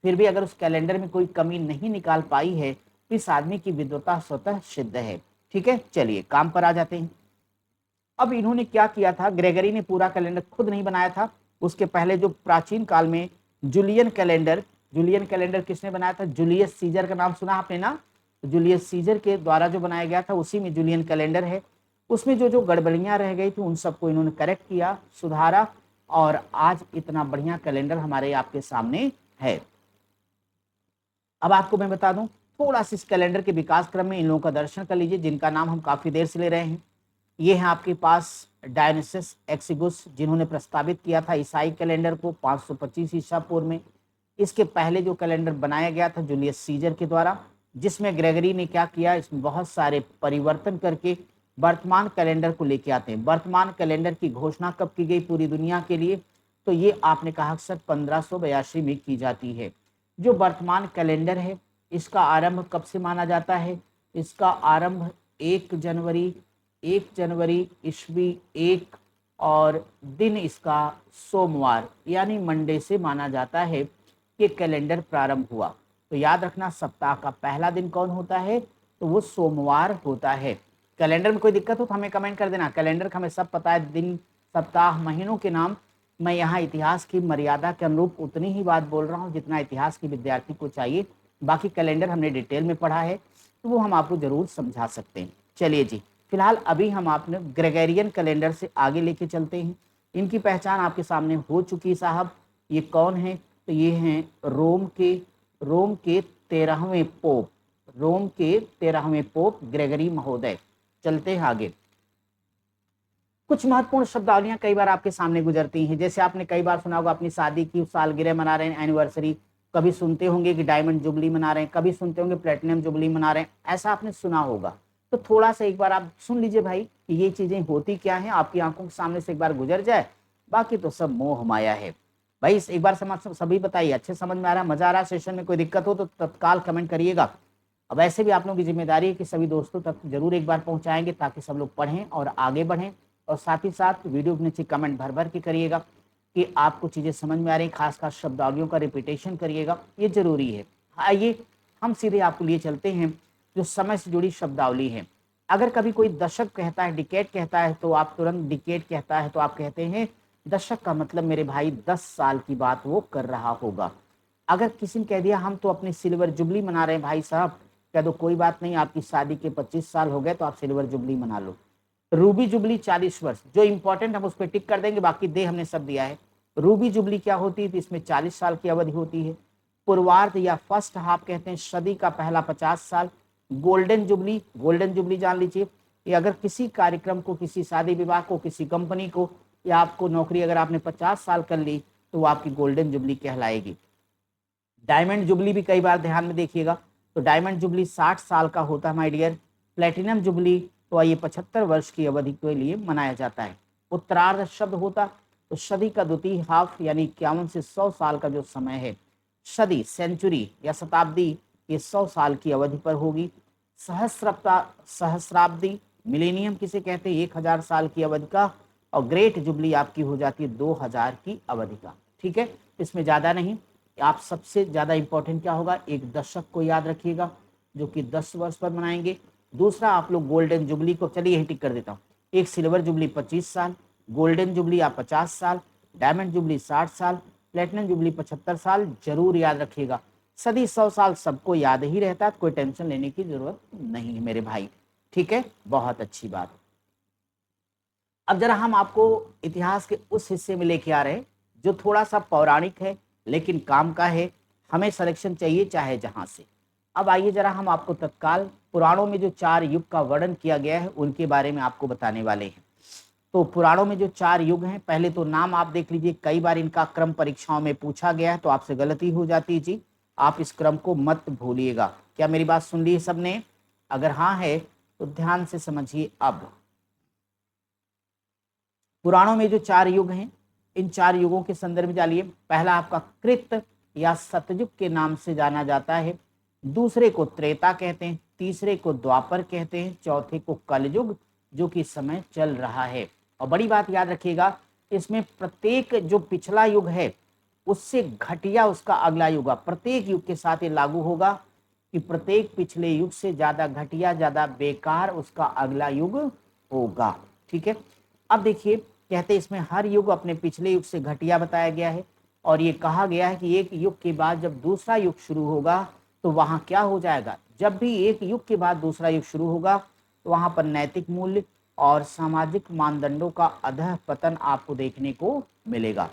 फिर भी अगर उस कैलेंडर में कोई कमी नहीं निकाल पाई है तो इस आदमी की विद्वता स्वतः सिद्ध है। ठीक है, चलिए काम पर आ जाते हैं। अब इन्होंने क्या किया था? ग्रेगरी ने पूरा कैलेंडर खुद नहीं बनाया था। उसके पहले जो प्राचीन काल में जूलियन कैलेंडर किसने बनाया था? जूलियस सीजर का नाम सुना आपने ना? जूलियस सीजर के द्वारा जो बनाया गया था उसी में जूलियन कैलेंडर है। उसमें जो जो गड़बड़ियां रह गई थी उन सबको इन्होंने करेक्ट किया, सुधारा, और आज इतना बढ़िया कैलेंडर हमारे आपके सामने है। अब आपको मैं बता दूं थोड़ा सा इस कैलेंडर के विकास क्रम में इन लोगों का दर्शन कर लीजिए, जिनका नाम हम काफी देर से ले रहे हैं। ये है आपके पास डायनेसियस एक्सिगुस, जिन्होंने प्रस्तावित किया था ईसाई कैलेंडर को 525 ईसा पूर्व में। इसके पहले जो कैलेंडर बनाया गया था जूलियस सीजर के द्वारा, जिसमें ग्रेगरी ने क्या किया, इसमें बहुत सारे परिवर्तन करके वर्तमान कैलेंडर को लेके आते हैं। वर्तमान कैलेंडर की घोषणा कब की गई पूरी दुनिया के लिए, तो ये आपने कहा सर 1582 में की जाती है। जो वर्तमान कैलेंडर है इसका आरंभ कब से माना जाता है, इसका आरंभ 1 जनवरी ईस्वी 1 और दिन इसका सोमवार यानी मंडे से माना जाता है कि कैलेंडर प्रारंभ हुआ। तो याद रखना सप्ताह का पहला दिन कौन होता है, तो वो सोमवार होता है। कैलेंडर में कोई दिक्कत हो तो हमें कमेंट कर देना। कैलेंडर का हमें सब पता है, दिन सप्ताह महीनों के नाम। मैं यहाँ इतिहास की मर्यादा के अनुरूप उतनी ही बात बोल रहा हूँ जितना इतिहास के विद्यार्थी को चाहिए। बाकी कैलेंडर हमने डिटेल में पढ़ा है तो वो हम आपको जरूर समझा सकते हैं। चलिए जी, फिलहाल अभी हम आपने ग्रेगरियन कैलेंडर से आगे लेके चलते हैं। इनकी पहचान आपके सामने हो चुकी साहब। ये कौन है, तो ये हैं रोम के 13वें पोप, रोम के 13वें पोप ग्रेगरी महोदय। चलते हैं आगे। कुछ महत्वपूर्ण शब्दावलियां कई बार आपके सामने गुजरती हैं। जैसे आपने कई बार सुना होगा अपनी शादी की सालगिरह मना रहे हैं, एनिवर्सरी। कभी सुनते होंगे कि डायमंड जुबली मना रहे हैं, कभी सुनते होंगे प्लेटिनम जुबली मना रहे हैं, ऐसा आपने सुना होगा। तो थोड़ा सा एक बार आप सुन लीजिए भाई कि ये चीजें होती क्या हैं, आपकी आंखों के सामने से एक बार गुजर जाए, बाकी तो सब मोह माया है। भाई एक बार सभी बताइए, अच्छे समझ में आ रहा है, मजा आ रहा है सेशन में? कोई दिक्कत हो तो तत्काल कमेंट करिएगा। अब ऐसे भी आप लोगों की जिम्मेदारी है कि सभी दोस्तों तक जरूर एक बार पहुंचाएंगे ताकि सब लोग पढ़ें और आगे बढ़ें। और साथ ही साथ वीडियो के नीचे कमेंट भर भर के करिएगा कि आपको चीज़ें समझ में आ रही, खास शब्दावलियों का रिपीटेशन करिएगा, ये जरूरी है। आइए हम सीधे आपको लिए चलते हैं जो समय से जुड़ी शब्दावली है। अगर कभी कोई दशक कहता है, डिकेड कहता है, तो आप तुरंत डिकेड कहता है तो आप कहते हैं दशक का मतलब मेरे भाई 10 साल की बात वो कर रहा होगा। अगर किसी ने कह दिया हम तो अपनी सिल्वर जुबली मना रहे हैं भाई साहब, कह दो कोई बात नहीं, आपकी शादी के 25 साल हो गए तो आप सिल्वर जुबली मना लो। रूबी जुबली 40 वर्ष, जो इंपॉर्टेंट हम उस पर टिक कर देंगे, बाकी दे हमने सब दिया है। रूबी जुबली क्या होती है, तो इसमें 40 साल की अवधि होती है। पूर्वार्ध या फर्स्ट हाफ कहते हैं सदी का पहला 50 साल। गोल्डन जुबली, गोल्डन जुबली जान लीजिए, ये अगर किसी कार्यक्रम को, किसी शादी विवाह को, किसी कंपनी को या आपको नौकरी अगर आपने 50 साल कर ली तो वो आपकी गोल्डन जुबली कहलाएगी। डायमंड जुबली भी कई बार ध्यान में देखिएगा, तो डायमंड जुबली 60 साल का होता है माय डियर। प्लेटिनम जुबली तो ये 75 वर्ष की अवधि के लिए मनाया जाता है। उत्तरार्ध शब्द होता तो सदी का द्वितीय हाफ यानी 51 से 100 साल का जो समय है। सदी, सेंचुरी या शताब्दी, ये 100 साल की अवधि पर होगी। सहस्राब्दी, मिलेनियम किसे कहते हैं, 1000 साल की अवधि का। और ग्रेट जुबली आपकी हो जाती है 2000 की अवधि का। ठीक है, इसमें ज्यादा नहीं। आप सबसे ज्यादा इंपॉर्टेंट क्या होगा, एक दशक को याद रखिएगा जो कि 10 वर्ष पर मनाएंगे। दूसरा आप लोग गोल्डन जुबली को, चलिए यही टिक कर देता हूँ। एक सिल्वर जुबली 25 साल, गोल्डन जुबली आप 50 साल, डायमंड जुबली 60 साल, प्लेटिनम जुबली 75 साल, जरूर याद रखिएगा। सदी 100 साल सबको याद ही रहता है, कोई टेंशन लेने की जरूरत नहीं है मेरे भाई। ठीक है, बहुत अच्छी बात। अब जरा हम आपको इतिहास के उस हिस्से में लेके आ रहे हैं जो थोड़ा सा पौराणिक है लेकिन काम का है, हमें सिलेक्शन चाहिए चाहे जहां से। अब आइए जरा हम आपको तत्काल पुराणों में जो 4 युग का वर्णन किया गया है उनके बारे में आपको बताने वाले हैं। तो पुराणों में जो 4 युग हैं, पहले तो नाम आप देख लीजिए, कई बार इनका क्रम परीक्षाओं में पूछा गया है तो आपसे गलती हो जाती है जी, आप इस क्रम को मत भूलिएगा। क्या मेरी बात सुन ली है सबने? अगर हाँ है तो ध्यान से समझिए। अब पुराणों में जो 4 युग हैं, इन 4 युगों के संदर्भ में जानिए। पहला आपका कृत या सतयुग के नाम से जाना जाता है, दूसरे को त्रेता कहते हैं, तीसरे को द्वापर कहते हैं, चौथे को कलयुग जो कि समय चल रहा है। और बड़ी बात याद रखिएगा, इसमें प्रत्येक जो पिछला युग है उससे घटिया उसका अगला युग, प्रत्येक युग के साथ ये लागू होगा कि प्रत्येक पिछले युग से ज्यादा घटिया, ज्यादा बेकार उसका अगला युग होगा। ठीक है, अब देखिए कहते इसमें हर युग अपने पिछले युग से घटिया बताया गया है और ये कहा गया है कि एक युग के बाद जब दूसरा युग शुरू होगा तो वहां क्या हो जाएगा, जब भी एक युग के बाद दूसरा युग शुरू होगा तो वहां पर नैतिक मूल्य और सामाजिक मानदंडों का अधः पतन आपको देखने को मिलेगा।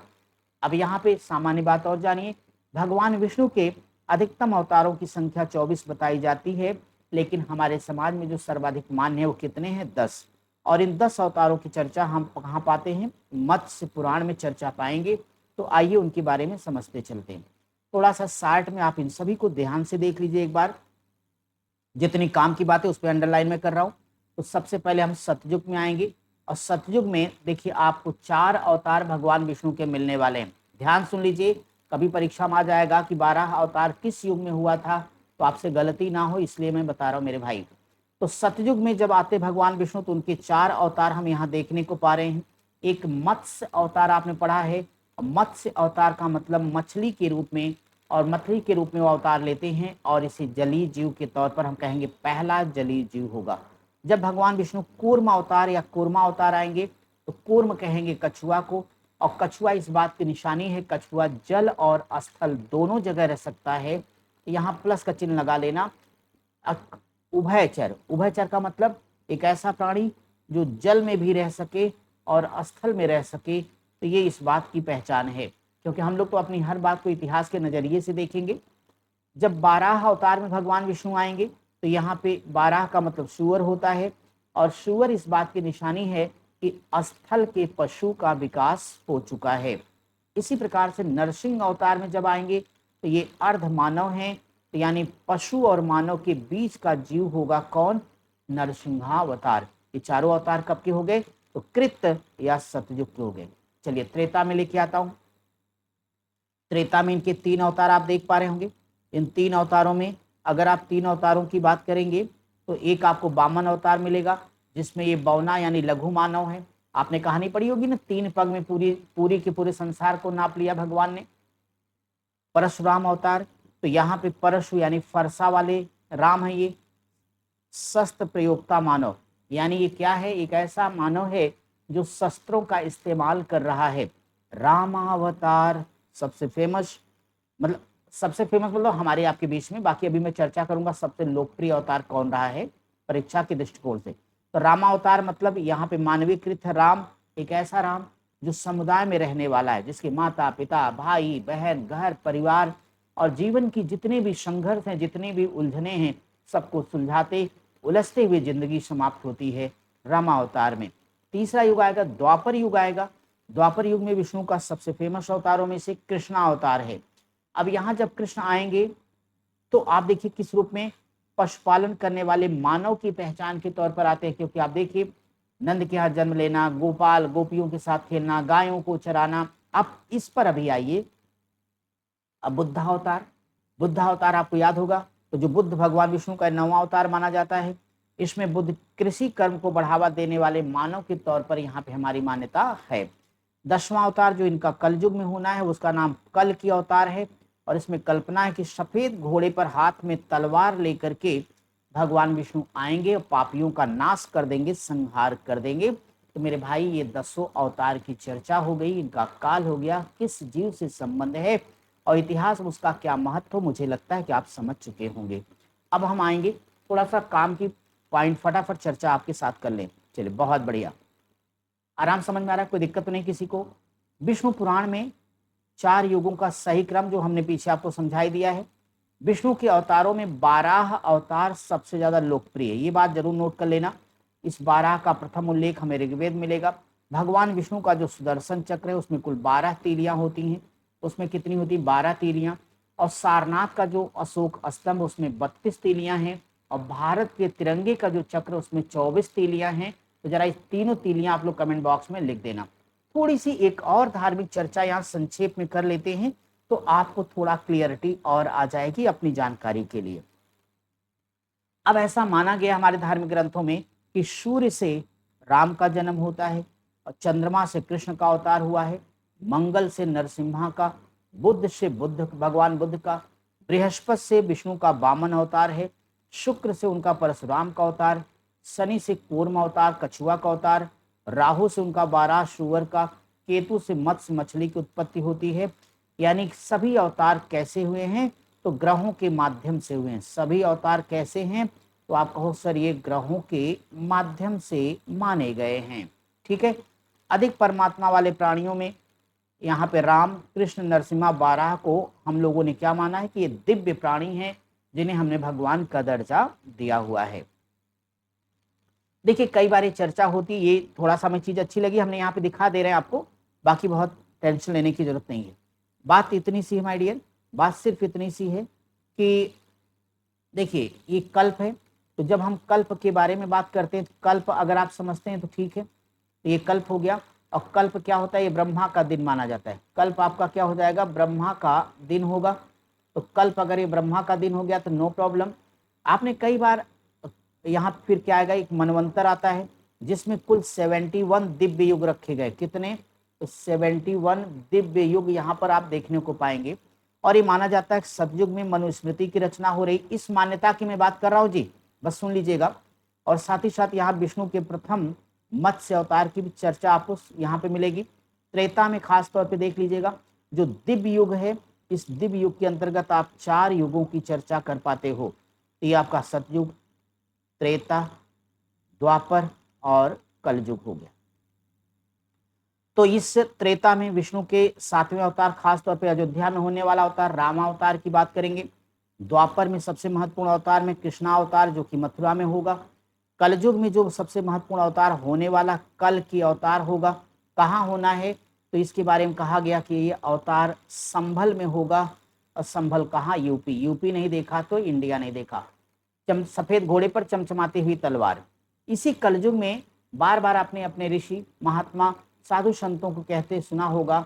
अब यहाँ पे सामान्य बात और जानिए, भगवान विष्णु के अधिकतम अवतारों की संख्या 24 बताई जाती है, लेकिन हमारे समाज में जो सर्वाधिक मान्य है वो कितने हैं, 10। और इन 10 अवतारों की चर्चा हम कहाँ पाते हैं, मत्स्य पुराण में चर्चा पाएंगे। तो आइए उनके बारे में समझते चलते हैं। थोड़ा सा शार्ट में आप इन सभी को ध्यान से देख लीजिए एक बार। जितनी काम की बात है उस पर अंडरलाइन में कर रहा हूँ। तो सबसे पहले हम सतयुग में आएंगे, और सतयुग में देखिए आपको 4 अवतार भगवान विष्णु के मिलने वाले हैं। ध्यान सुन लीजिए, कभी परीक्षा में आ जाएगा कि 12 अवतार किस युग में हुआ था, तो आपसे गलती ना हो इसलिए मैं बता रहा हूँ मेरे भाई। तो सतयुग में जब आते भगवान विष्णु तो उनके 4 अवतार हम यहाँ देखने को पा रहे हैं। एक मत्स्य अवतार आपने पढ़ा है, मत्स्य अवतार का मतलब मछली के रूप में, और मछली के रूप में वो अवतार लेते हैं, और इसे जलीय जीव के तौर पर हम कहेंगे पहला जलीय जीव होगा। जब भगवान विष्णु कूर्म अवतार या कूर्मा अवतार आएंगे तो कूर्म कहेंगे कछुआ को, और कछुआ इस बात की निशानी है, कछुआ जल और स्थल दोनों जगह रह सकता है। यहाँ प्लस का चिन्ह लगा लेना। उभयचर, उभयचर का मतलब एक ऐसा प्राणी जो जल में भी रह सके और स्थल में रह सके, तो ये इस बात की पहचान है। क्योंकि हम लोग तो अपनी हर बात को इतिहास के नजरिए से देखेंगे। जब 12 अवतार में भगवान विष्णु आएंगे तो यहाँ पे 12 का मतलब सूअर होता है, और सूअर इस बात की निशानी है कि स्थल के पशु का विकास हो चुका है। इसी प्रकार से नरसिंह अवतार में जब आएंगे तो ये अर्ध मानव हैं, तो यानी पशु और मानव के बीच का जीव होगा कौन, नरसिंहावतार। ये चारों अवतार कब के हो गए, तो कृत या सतयुग के हो गए। चलिए त्रेता में लेके आता हूं। त्रेता में इनके 3 अवतार आप देख पा रहे होंगे। इन 3 अवतारों में अगर आप 3 अवतारों की बात करेंगे तो एक आपको वामन अवतार मिलेगा, जिसमें ये बौना यानी लघु मानव है। आपने कहानी पढ़ी होगी ना, 3 पग में पूरी के पूरे संसार को नाप लिया भगवान ने। परशुराम अवतार, तो यहाँ पे परशु यानी फरसा वाले राम है। ये शस्त्र प्रयोक्ता मानव, यानी ये क्या है, एक ऐसा मानव है जो शस्त्रों का इस्तेमाल कर रहा है। रामावतार सबसे फेमस, मतलब सबसे फेमस मतलब हमारे आपके बीच में, बाकी अभी मैं चर्चा करूंगा सबसे लोकप्रिय अवतार कौन रहा है परीक्षा के दृष्टिकोण से। तो रामावतार मतलब यहाँ पे मानवीकृत है राम, एक ऐसा राम जो समुदाय में रहने वाला है, जिसके माता पिता भाई बहन घर परिवार और जीवन की जितने भी संघर्ष हैं, जितने भी उलझने हैं, सबको सुलझाते उलझते हुए जिंदगी समाप्त होती है रामावतार में। तीसरा युग आएगा द्वापर युग आएगा। द्वापर युग में विष्णु का सबसे फेमस अवतारों में से कृष्णा अवतार है। अब यहाँ जब कृष्ण आएंगे तो आप देखिए किस रूप में, पशुपालन करने वाले मानव की पहचान के तौर पर आते हैं। क्योंकि आप देखिए नंद के यहाँ जन्म लेना, गोपाल गोपियों के साथ खेलना, गायों को चराना। अब इस पर अभी आइए। अब बुद्धावतार, बुद्धावतार आपको याद होगा, तो जो बुद्ध भगवान विष्णु का 9वां अवतार माना जाता है। इसमें बुद्ध कृषि कर्म को बढ़ावा देने वाले मानव के तौर पर यहाँ पे हमारी मान्यता है। 10वां अवतार जो इनका कलयुग में होना है उसका नाम कल की अवतार है, और इसमें कल्पना है कि सफेद घोड़े पर हाथ में तलवार लेकर के भगवान विष्णु आएंगे और पापियों का नाश कर देंगे, संहार कर देंगे। तो मेरे भाई ये 10 अवतार की चर्चा हो गई, इनका काल हो गया, किस जीव से संबंध है और इतिहास में उसका क्या महत्व, मुझे लगता है कि आप समझ चुके होंगे। अब हम आएंगे थोड़ा सा काम की पॉइंट, फटाफट चर्चा आपके साथ कर लें। चलिए बहुत बढ़िया, आराम समझ में आ रहा है, कोई दिक्कत तो नहीं किसी को। विष्णु पुराण में 4 युगों का सही क्रम जो हमने पीछे आपको समझाई दिया है। विष्णु के अवतारों में 12 अवतार सबसे ज्यादा लोकप्रिय है, ये बात जरूर नोट कर लेना। इस 12 का प्रथम उल्लेख हमें ऋग्वेद मिलेगा। भगवान विष्णु का जो सुदर्शन चक्र है उसमें कुल 12 तीलियां होती हैं। उसमें कितनी होती, 12 तीलियां। और सारनाथ का जो अशोक स्तंभ उसमें 32 तीलियां हैं, और भारत के तिरंगे का जो चक्र उसमें 24 तीलियां हैं। तो जरा इस तीनों तीलियां आप लोग कमेंट बॉक्स में लिख देना। थोड़ी सी एक और धार्मिक चर्चा यहाँ संक्षेप में कर लेते हैं, तो आपको थोड़ा क्लियरिटी और आ जाएगी अपनी जानकारी के लिए। अब ऐसा माना गया हमारे धार्मिक ग्रंथों में कि सूर्य से राम का जन्म होता है, और चंद्रमा से कृष्ण का अवतार हुआ है, मंगल से नरसिम्हा का, बुध से बुद्ध भगवान बुद्ध का, बृहस्पति से विष्णु का वामन अवतार है, शुक्र से उनका परशुराम का अवतार, शनि से कूर्म अवतार कछुआ का अवतार, राहु से उनका 12 सूअर का, केतु से मत्स्य मछली की उत्पत्ति होती है। यानी सभी अवतार कैसे हुए हैं, तो ग्रहों के माध्यम से हुए हैं। सभी अवतार कैसे हैं, तो आप कहो सर ये ग्रहों के माध्यम से माने गए हैं। ठीक है, अधिक परमात्मा वाले प्राणियों में यहाँ पे राम कृष्ण नरसिम्हा 12 को हम लोगों ने क्या माना है कि ये दिव्य प्राणी हैं, जिन्हें हमने भगवान का दर्जा दिया हुआ है। देखिए कई बार ये चर्चा होती है, ये थोड़ा सा हमें चीज अच्छी लगी, हमने यहाँ पे दिखा दे रहे हैं आपको, बाकी बहुत टेंशन लेने की जरूरत नहीं है। बात इतनी सी है माय डियर बात सिर्फ इतनी सी है कि देखिए ये कल्प है, तो जब हम कल्प के बारे में बात करते हैं तो कल्प अगर आप समझते हैं तो ठीक है, तो ये कल्प हो गया। और कल्प क्या होता है, ये ब्रह्मा का दिन माना जाता है। कल्प आपका क्या हो जाएगा, ब्रह्मा का दिन होगा। तो कल्प अगर ये ब्रह्मा का दिन हो गया तो नो प्रॉब्लम। आपने कई बार यहाँ फिर क्या आएगा, एक मनवंतर आता है जिसमें कुल 71 दिव्य युग रखे गए। कितने, तो 71 दिव्य युग यहाँ पर आप देखने को पाएंगे। और ये माना जाता है सतयुग में मनुस्मृति की रचना हो रही, इस मान्यता की मैं बात कर रहा हूँ जी, बस सुन लीजिएगा। और साथ ही साथ यहाँ विष्णु के प्रथम मत्स्य अवतार की भी चर्चा आपको यहाँ पे मिलेगी। त्रेता में खास तौर पे देख लीजिएगा, जो दिव्य युग है, इस दिव्य युग के अंतर्गत आप 4 युगों की चर्चा कर पाते हो। तो ये आपका सतयुग, त्रेता, द्वापर और कलयुग हो गया। तो इस त्रेता में विष्णु के 7वें अवतार, खास तौर पे अयोध्या में होने वाला अवतार रामावतार की बात करेंगे। द्वापर में सबसे महत्वपूर्ण अवतार में कृष्णा अवतार जो कि मथुरा में होगा। कलयुग में जो सबसे महत्वपूर्ण अवतार होने वाला कल की अवतार होगा, कहाँ होना है, तो इसके बारे में कहा गया कि ये अवतार संभल में होगा। और संभल कहाँ, यूपी। यूपी नहीं देखा तो इंडिया नहीं देखा। सफेद घोड़े पर चमचमाती हुई तलवार। इसी कलयुग में बार बार आपने अपने ऋषि महात्मा साधु संतों को कहते सुना होगा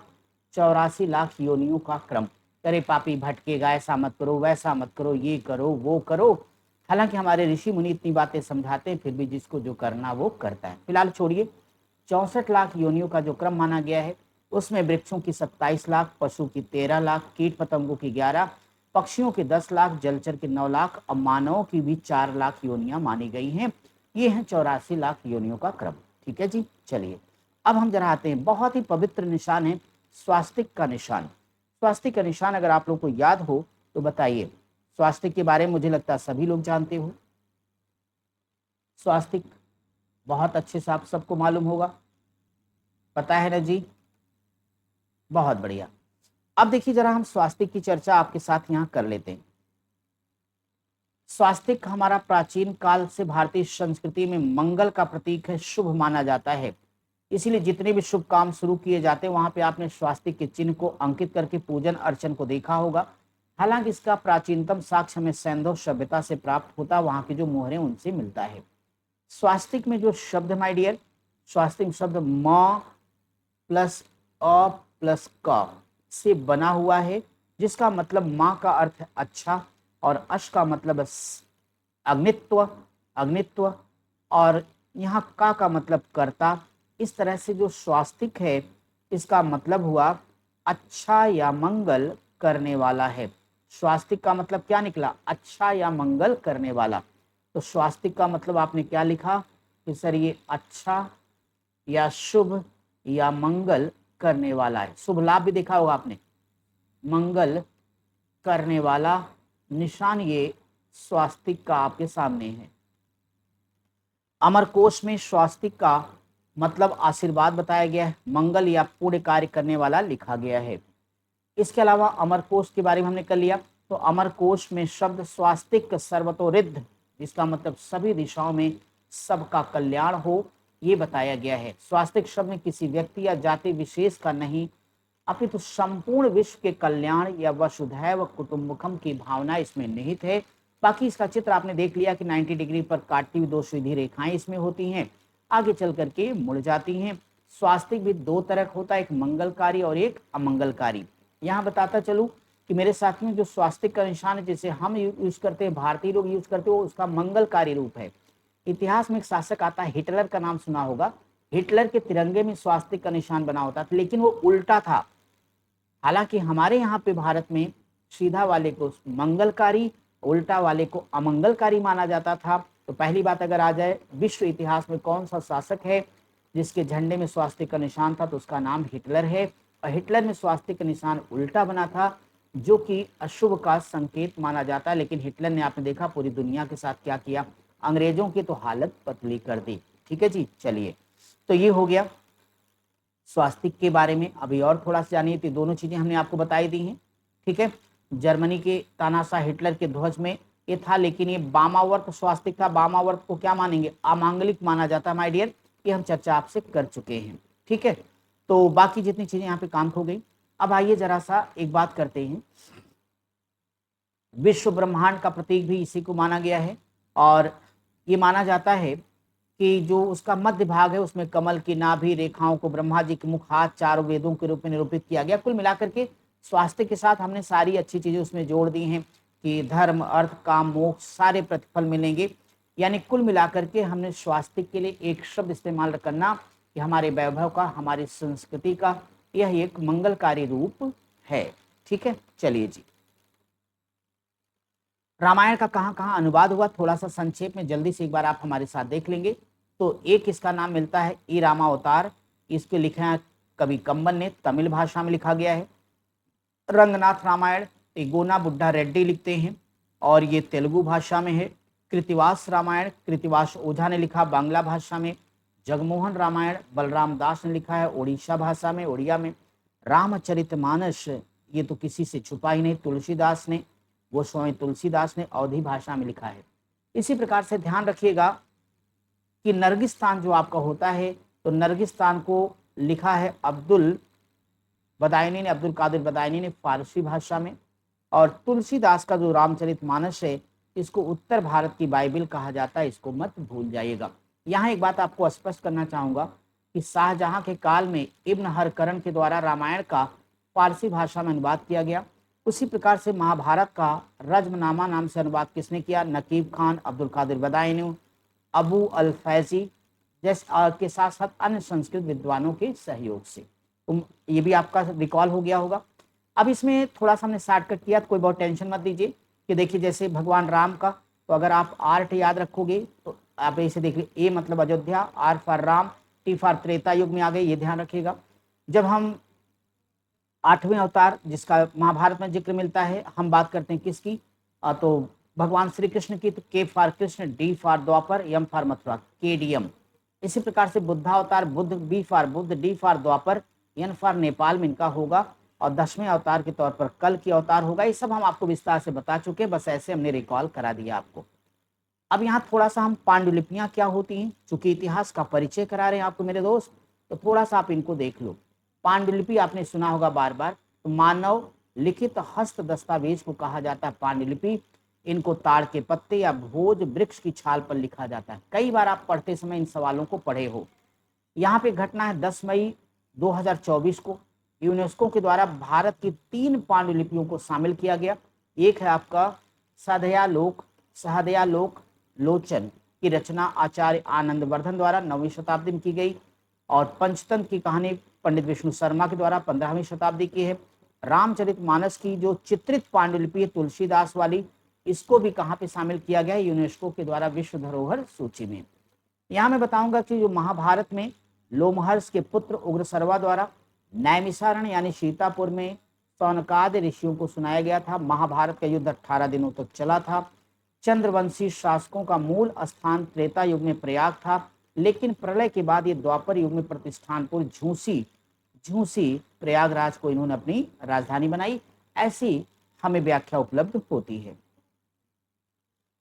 84 लाख योनियों का क्रम। करे पापी भटकेगा, ऐसा मत करो, वैसा मत करो, ये करो, वो करो। हालांकि हमारे ऋषि मुनि इतनी बातें समझाते हैं, फिर भी जिसको जो करना वो करता है। फिलहाल छोड़िए, 64 लाख योनियों का जो क्रम माना गया है, उसमें वृक्षों की 27 लाख, पशु की 13 लाख, कीट पतंगों की 11, पक्षियों के 10 लाख, जलचर के 9 लाख और मानवों की भी 4 लाख योनियां मानी गई हैं। ये है 84 लाख योनियों का क्रम। ठीक है जी, चलिए अब हम जरा आते हैं, बहुत ही पवित्र निशान है स्वास्तिक का निशान। स्वास्तिक का निशान अगर आप लोग को याद हो तो बताइए। स्वास्तिक के बारे में मुझे लगता है सभी लोग जानते हो। स्वास्तिक बहुत अच्छे से आप सबको मालूम होगा, पता है ना जी, बहुत बढ़िया। अब देखिए जरा हम स्वास्तिक की चर्चा आपके साथ यहाँ कर लेते हैं। स्वास्तिक हमारा प्राचीन काल से भारतीय संस्कृति में मंगल का प्रतीक है, शुभ माना जाता है। इसीलिए जितने भी शुभ काम शुरू किए जाते हैं वहां पे आपने स्वास्तिक के चिन्ह को अंकित करके पूजन अर्चन को देखा होगा। हालांकि इसका प्राचीनतम साक्ष्य हमें सैंधव सभ्यता से प्राप्त होता, वहां की जो मोहरें उनसे मिलता है। स्वास्तिक में जो शब्द माय डियर, स्वास्तिक शब्द म प्लस अ प्लस क से बना हुआ है, जिसका मतलब माँ का अर्थ है अच्छा और अश का मतलब अग्नित्व, अग्नित्व, और यहाँ का मतलब कर्ता। इस तरह से जो स्वास्तिक है इसका मतलब हुआ अच्छा या मंगल करने वाला है। स्वास्तिक का मतलब क्या निकला, अच्छा या मंगल करने वाला। तो स्वास्तिक का मतलब आपने क्या लिखा कि सर ये अच्छा या शुभ या मंगल करने वाला है। शुभ लाभ भी देखा होगा आपने, मंगल करने वाला निशान ये स्वास्तिक का आपके सामने है। अमरकोश में स्वास्तिक का मतलब आशीर्वाद बताया गया है, मंगल या पुण्य कार्य करने वाला लिखा गया है। इसके अलावा अमरकोश के बारे में हमने कर लिया। तो अमरकोश में शब्द स्वास्तिक सर्वतोरिद्ध, जिसका मतलब सभी दिशाओं में सबका कल्याण हो, ये बताया गया है। स्वास्तिक शब्द में किसी व्यक्ति या जाति विशेष का नहीं, अपितु संपूर्ण विश्व के कल्याण या वसुधैव कुटुंबकम की भावना इसमें निहित है। बाकी इसका चित्र आपने देख लिया कि 90 डिग्री पर काटती हुई 2 सीधी रेखाएं इसमें होती हैं, आगे चल करके मुड़ जाती हैं। स्वास्तिक भी 2 तरह का होता है, एक मंगलकारी और एक अमंगलकारी। यहाँ बताता चलूं कि मेरे साथियों जो स्वास्तिक का निशान है जिसे हम यूज करते हैं, भारतीय लोग यूज करते हैं, वो उसका मंगलकारी रूप है। इतिहास में एक शासक आता है, हिटलर का नाम सुना होगा। हिटलर के तिरंगे में स्वास्तिक का निशान बना होता था, लेकिन वो उल्टा था। हालांकि हमारे यहाँ पे भारत में सीधा वाले को मंगलकारी, उल्टा वाले को अमंगलकारी माना जाता था। तो पहली बात अगर आ जाए, विश्व इतिहास में कौन सा शासक है जिसके झंडे में स्वास्तिक का निशान था, तो उसका नाम हिटलर है। और हिटलर में स्वास्तिक का निशान उल्टा बना था, जो कि अशुभ का संकेत माना जाता है। लेकिन हिटलर ने आपने देखा पूरी दुनिया के साथ क्या किया, अंग्रेजों की तो हालत पतली कर दी। ठीक है जी, चलिए तो ये हो गया स्वास्तिक के बारे में। अभी और थोड़ा सा जानिए, तो दोनों चीजें हमने आपको बताई दी हैं। ठीक है, जर्मनी के तानाशाह हिटलर के ध्वज में ये था, लेकिन ये वामावर्त स्वास्तिक था। वामावर्त को क्या मानेंगे, अमांगलिक माना जाता है माय डियर, ये हम चर्चा आपसे कर चुके हैं। ठीक है, तो बाकी जितनी चीजें यहाँ पे काम हो गई। अब आइए जरा सा एक बात करते हैं विश्व ब्रह्मांड का प्रतीक भी इसी को माना गया है। और ये माना जाता है कि जो उसका मध्य भाग है उसमें कमल की नाभि रेखाओं को ब्रह्मा जी के मुख हाथ चारों वेदों के रूप में निरूपित किया गया। कुल मिलाकर के स्वास्थ्य के साथ हमने सारी अच्छी चीजें उसमें जोड़ दी हैं कि धर्म अर्थ काम मोक्ष सारे प्रतिफल मिलेंगे। यानी कुल मिलाकर के हमने स्वास्थ्य के लिए एक शब्द इस्तेमाल करना कि हमारे वैभव का हमारी संस्कृति का यह एक मंगलकारी रूप है। ठीक है, चलिए जी, रामायण का कहाँ कहाँ अनुवाद हुआ थोड़ा सा संक्षेप में जल्दी से एक बार आप हमारे साथ देख लेंगे। तो एक इसका नाम मिलता है ई रामावतार, इसके लिखा है कवि कंबन ने, तमिल भाषा में लिखा गया है। रंगनाथ रामायण गोना बुड्ढा रेड्डी लिखते हैं और ये तेलुगु भाषा में है। कृतिवास रामायण कृतिवास ओझा ने लिखा बांग्ला भाषा में। जगमोहन रामायण बलराम दास ने लिखा है ओडिशा भाषा में, ओडिया में। रामचरितमानस ये तो किसी से छुपा ही नहीं, तुलसीदास ने, गोस्वामी तुलसीदास ने अवधी भाषा में लिखा है। इसी प्रकार से ध्यान रखिएगा कि नरगिस्तान जो आपका होता है तो नरगिस्तान को लिखा है अब्दुल बदायनी ने, अब्दुल कादिर बदायनी ने फारसी भाषा में। और तुलसीदास का जो रामचरितमानस है इसको उत्तर भारत की बाइबल कहा जाता है, इसको मत भूल जाइएगा। यहाँ एक बात आपको स्पष्ट करना चाहूंगा कि शाहजहां के काल में इब्न हरकरण के द्वारा रामायण का फारसी भाषा में अनुवाद किया गया। उसी प्रकार से महाभारत का रज्मनामा नाम से अनुवाद किसने किया? नकीब खान, अब्दुल कादिर बदायनी, अबू अल फैजी जैसे के साथ साथ अन्य संस्कृत विद्वानों के सहयोग से। तो ये भी आपका रिकॉल हो गया होगा। अब इसमें थोड़ा सा हमने शॉर्टकट किया तो कोई बहुत टेंशन मत दीजिए कि देखिए जैसे भगवान राम का, तो अगर आप आर्ट याद रखोगे तो आप इसे देखिए, ए मतलब Ayodhya, R for Ram, T for Treta Yuga में आ गए, ये ध्यान रखिएगा। जब हम 8वें अवतार जिसका महाभारत में जिक्र मिलता है, हम बात करते हैं किसकी? तो भगवान श्री कृष्ण की, तो K for Krishna, D for Dwapar, M for Mathura, KDM. इसी प्रकार से Buddhavatar Buddha, B for Buddha, D for Dwapar, N for Nepal में इनका होगा। और 10वें अवतार के तौर पर कल की अवतार होगा। ये सब हम आपको विस्तार से बता चुके हैं, बस ऐसे हमने रिकॉल करा दिया आपको। अब यहाँ थोड़ा सा हम पांडुलिपियां क्या होती हैं, चूंकि इतिहास का परिचय करा रहे हैं आपको मेरे दोस्त, तो थोड़ा सा आप इनको देख लो। पांडुलिपि आपने सुना होगा बार बार, तो मानव लिखित हस्त दस्तावेज को कहा जाता है पांडुलिपि। इनको ताड़ के पत्ते या भोज वृक्ष की छाल पर लिखा जाता है। कई बार आप पढ़ते समय इन सवालों को पढ़े हो। यहाँ पे घटना है 10 मई 2024 को यूनेस्को के द्वारा भारत की 3 पांडुलिपियों को शामिल किया गया। एक है आपका सहदयालोक लोचन की रचना आचार्य आनंदवर्धन द्वारा 9वीं शताब्दी में की गई। और पंचतंत्र की कहानी पंडित विष्णु शर्मा के द्वारा 15वीं शताब्दी की है। रामचरितमानस की जो चित्रित पांडुलिपि है तुलसीदास वाली, इसको भी कहाँ पे शामिल किया गया है? यूनेस्को के द्वारा विश्व धरोहर सूची में। यहाँ मैं बताऊंगा कि जो महाभारत में लोमहर्ष के पुत्र उग्रसर्वा द्वारा नैमिषारण्य यानी सीतापुर में सौनकादि ऋषियों को सुनाया गया था। महाभारत का युद्ध 18 दिनों तक चला था। चंद्रवंशी शासकों का मूल स्थान त्रेता युग में प्रयाग था, लेकिन प्रलय के बाद ये द्वापर युग में प्रतिष्ठानपुर झूसी प्रयागराज को इन्होंने अपनी राजधानी बनाई। ऐसी हमें व्याख्या उपलब्ध होती है।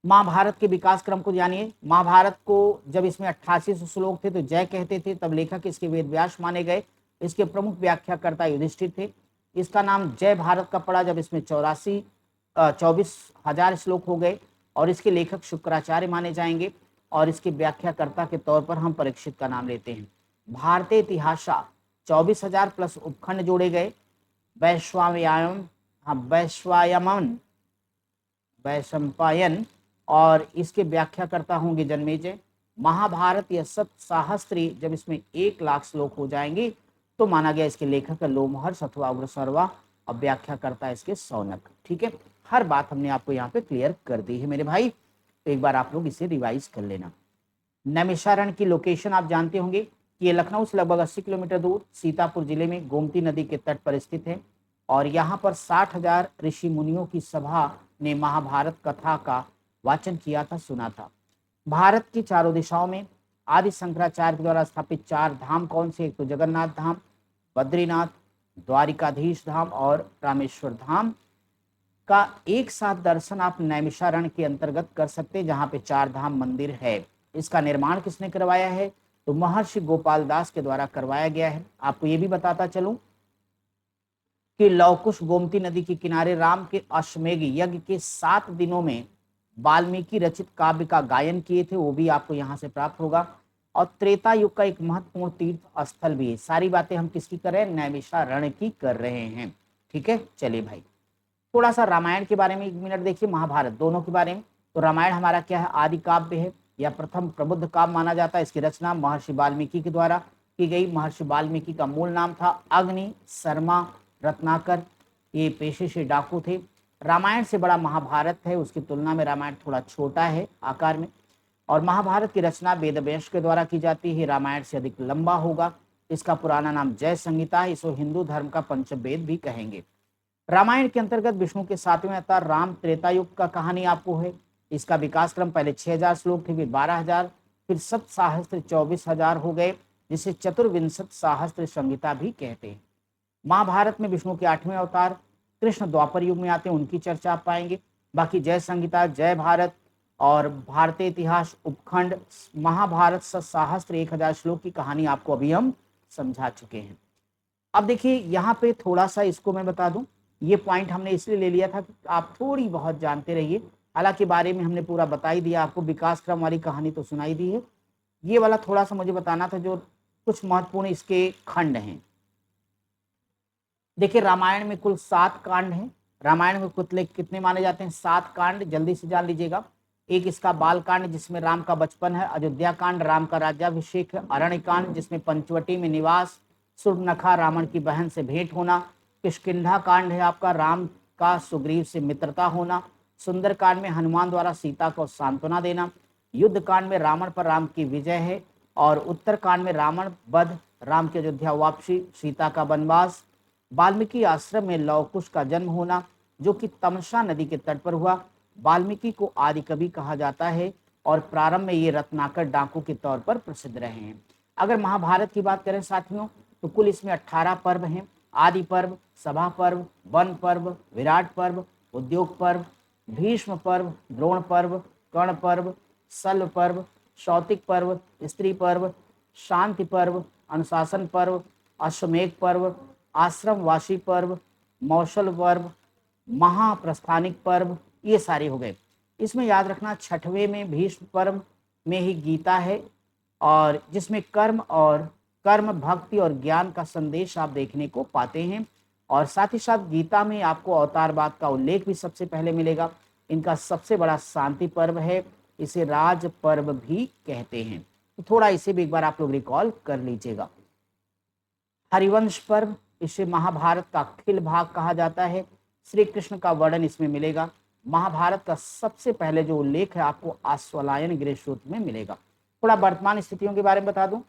महाभारत के विकास क्रम को जानिए। महाभारत को जब इसमें 8800 श्लोक थे तो जय कहते थे, तब लेखक इसके वेद व्यास माने गए। इसके प्रमुख व्याख्याकर्ता युधिष्ठिर थे। इसका नाम जय भारत का पड़ा जब इसमें 24,000 श्लोक हो गए। और इसके लेखक शुक्राचार्य माने जाएंगे। और इसके व्याख्याकर्ता के तौर पर हम परीक्षित का नाम लेते हैं। भारतीय इतिहासा 24,000 प्लस उपखंड जोड़े गए। वैशंपायन और इसके व्याख्याकर्ता होंगे जन्मेजय। महाभारत या सप्तसाहस्त्री जब इसमें 1 लाख श्लोक हो जाएंगे तो माना गया इसके लेखक लोमहर्ष अथवा उग्रसर्वा और व्याख्याकर्ता इसके सौनक। ठीक है, हर बात हमने आपको यहाँ पे क्लियर कर दी है मेरे भाई, तो एक बार आप लोग इसे रिवाइज कर लेना। नैमिषारण्य की लोकेशन आप जानते होंगे कि ये लखनऊ से लगभग 80 किलोमीटर दूर सीतापुर जिले में गोमती नदी के तट पर स्थित है। और यहाँ पर 60,000 ऋषि मुनियों की सभा ने महाभारत कथा का वाचन किया था, सुना था। भारत की चारों दिशाओं में आदि शंकराचार्य के द्वारा स्थापित 4 धाम कौन से? एक तो जगन्नाथ धाम, बद्रीनाथ, द्वारिकाधीश धाम और रामेश्वर धाम का एक साथ दर्शन आप नैमिषारण्य के अंतर्गत कर सकते हैं, जहाँ पे 4 धाम मंदिर है। इसका निर्माण किसने करवाया है? तो महर्षि गोपाल दास के द्वारा करवाया गया है। आपको ये भी बताता चलूं कि लव कुश गोमती नदी के किनारे राम के अश्वमेध यज्ञ के 7 दिनों में वाल्मीकि रचित काव्य का गायन किए थे, वो भी आपको यहाँ से प्राप्त होगा। और त्रेता युग का एक महत्वपूर्ण तीर्थ स्थल भी है। सारी बातें हम किसकी कर रहे हैं, नैमिषारण्य की कर रहे हैं। ठीक है, चलिए भाई थोड़ा सा रामायण के बारे में 1 मिनट देखिए, महाभारत दोनों के बारे में। तो रामायण हमारा क्या है, आदि काव्य है या प्रथम प्रबुद्ध काव्य माना जाता है। इसकी रचना महर्षि वाल्मीकि के द्वारा की गई। महर्षि वाल्मीकि का मूल नाम था अग्नि शर्मा रत्नाकर, ये पेशे से डाकू थे। रामायण से बड़ा महाभारत है, उसकी तुलना में रामायण थोड़ा छोटा है आकार में। और महाभारत की रचना वेदव्यास के द्वारा की जाती है। रामायण से अधिक लंबा होगा। इसका पुराना नाम जय संहिता है। इसको हिंदू धर्म का पंचवेद भी कहेंगे। रामायण के अंतर्गत विष्णु के 7वें अवतार राम त्रेता युग का कहानी आपको है। इसका विकास क्रम पहले 6000 श्लोक थे, फिर 12000, फिर सप्त सहस्त्र 24000 हो गए, जिसे चतुर्विंशत सहस्त्र संहिता भी कहते हैं। महाभारत में विष्णु के 8वें अवतार कृष्ण द्वापर युग में आते हैं, उनकी चर्चा आप पाएंगे। बाकी जय संहिता, जय भारत और भारतीय इतिहास उपखंड, महाभारत सहस्त्र 1000 श्लोक की कहानी आपको अभी हम समझा चुके हैं। अब देखिए यहाँ पे थोड़ा सा इसको मैं बता दूं, ये पॉइंट हमने इसलिए ले लिया था कि आप थोड़ी बहुत जानते रहिए। हालांकि बारे में हमने पूरा बता ही दिया आपको, विकास क्रम वाली कहानी तो सुनाई दी है। ये वाला थोड़ा सा मुझे बताना था, जो कुछ महत्वपूर्ण इसके खंड हैं। देखिए रामायण में कुल 7 कांड हैं। रामायण में कितने माने जाते हैं, 7 कांड, जल्दी से जान लीजिएगा। एक इसका बाल कांड जिसमें राम का बचपन है, अयोध्या कांड राम का राज्याभिषेक है, अरण्य कांड जिसमें पंचवटी में निवास, सुर्पनखा रावण की बहन से भेंट होना, किष्किंधा कांड है आपका राम का सुग्रीव से मित्रता होना, सुंदर कांड में हनुमान द्वारा सीता को सांत्वना देना, युद्ध कांड में रावण पर राम की विजय है, और उत्तर कांड में रावण वध, राम की अयोध्या वापसी, सीता का वनवास, वाल्मीकि आश्रम में लव कुश का जन्म होना जो कि तमसा नदी के तट पर हुआ। वाल्मीकि को आदि कवि कहा जाता है और प्रारंभ में ये रत्नाकर डाकू के तौर पर प्रसिद्ध रहे हैं। अगर महाभारत की बात करें साथियों, तो कुल इसमें 18 पर्व हैं। आदि पर्व, सभा पर्व, वन पर्व, विराट पर्व, उद्योग पर्व, भीष्म पर्व, द्रोण पर्व, कर्ण पर्व, शल्य पर्व, शौतिक पर्व, स्त्री पर्व, शांति पर्व, अनुशासन पर्व, अश्वमेध पर्व, आश्रमवासी पर्व, मौसल पर्व, महाप्रस्थानिक पर्व, ये सारे हो गए। इसमें याद रखना 6वें में भीष्म पर्व में ही गीता है, और जिसमें कर्म भक्ति और ज्ञान का संदेश आप देखने को पाते हैं। और साथ ही साथ गीता में आपको अवतारवाद का उल्लेख भी सबसे पहले मिलेगा। इनका सबसे बड़ा शांति पर्व है, इसे राज पर्व भी कहते हैं। तो थोड़ा इसे भी एक बार आप लोग रिकॉल कर लीजिएगा। हरिवंश पर्व, इसे महाभारत का अखिल भाग कहा जाता है। श्री कृष्ण का वर्णन इसमें मिलेगा। महाभारत का सबसे पहले जो उल्लेख है आपको आश्वलायन गृहसूत्र में मिलेगा। थोड़ा वर्तमान स्थितियों के बारे में बता दूं,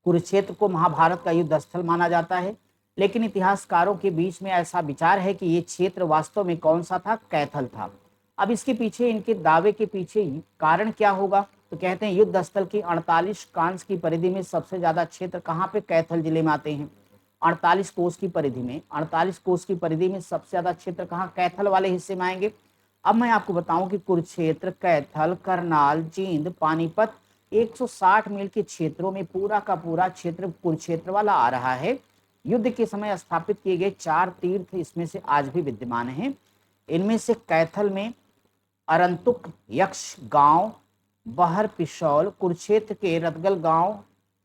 कुरुक्षेत्र को महाभारत का युद्ध स्थल माना जाता है, लेकिन इतिहासकारों के बीच में ऐसा विचार है कि ये क्षेत्र वास्तव में कौन सा था, कैथल था। अब इसके पीछे, इनके दावे के पीछे कारण क्या होगा, तो कहते हैं युद्ध स्थल की 48 कांस की परिधि में सबसे ज्यादा क्षेत्र कहाँ पे, कैथल जिले में आते हैं। 48 कोस की परिधि में, 48 कोस की परिधि में सबसे ज्यादा क्षेत्र कहाँ, कैथल वाले हिस्से में आएंगे। अब मैं आपको बताऊं कि कुरुक्षेत्र, कैथल, करनाल, जींद, पानीपत 160 मील के क्षेत्रों में पूरा का पूरा क्षेत्र कुरुक्षेत्र वाला आ रहा है। युद्ध के समय स्थापित किए गए 4 तीर्थ इसमें से आज भी विद्यमान हैं। इनमें से कैथल में अरंतुक यक्ष गांव, बहर पिशौल, कुरुक्षेत्र के रतगल गांव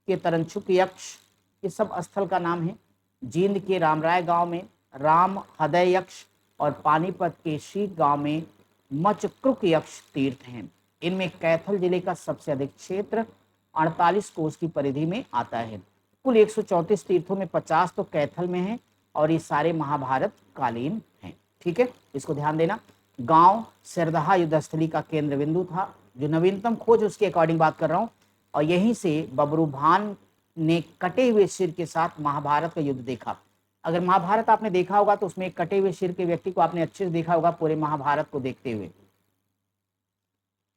के तरंचुक यक्ष, ये सब स्थल का नाम है। जींद के रामराय गांव में राम हृदय यक्ष और पानीपत के शीख गांव में मचक्रुक यक्ष तीर्थ हैं। इनमें कैथल जिले का सबसे अधिक क्षेत्र 48 कोस की परिधि में आता है। कुल 134 तीर्थों में 50 तो कैथल में हैं और ये सारे महाभारत कालीन हैं। ठीक है, इसको ध्यान देना। गांव सिरदहा युद्धस्थली का केंद्र बिंदु था, जो नवीनतम खोज उसके अकॉर्डिंग बात कर रहा हूँ। और यहीं से बबरूभान ने कटे हुए सिर के साथ महाभारत का युद्ध देखा। अगर महाभारत आपने देखा होगा तो उसमें एक कटे हुए सिर के व्यक्ति को आपने अच्छे से देखा होगा पूरे महाभारत को देखते हुए।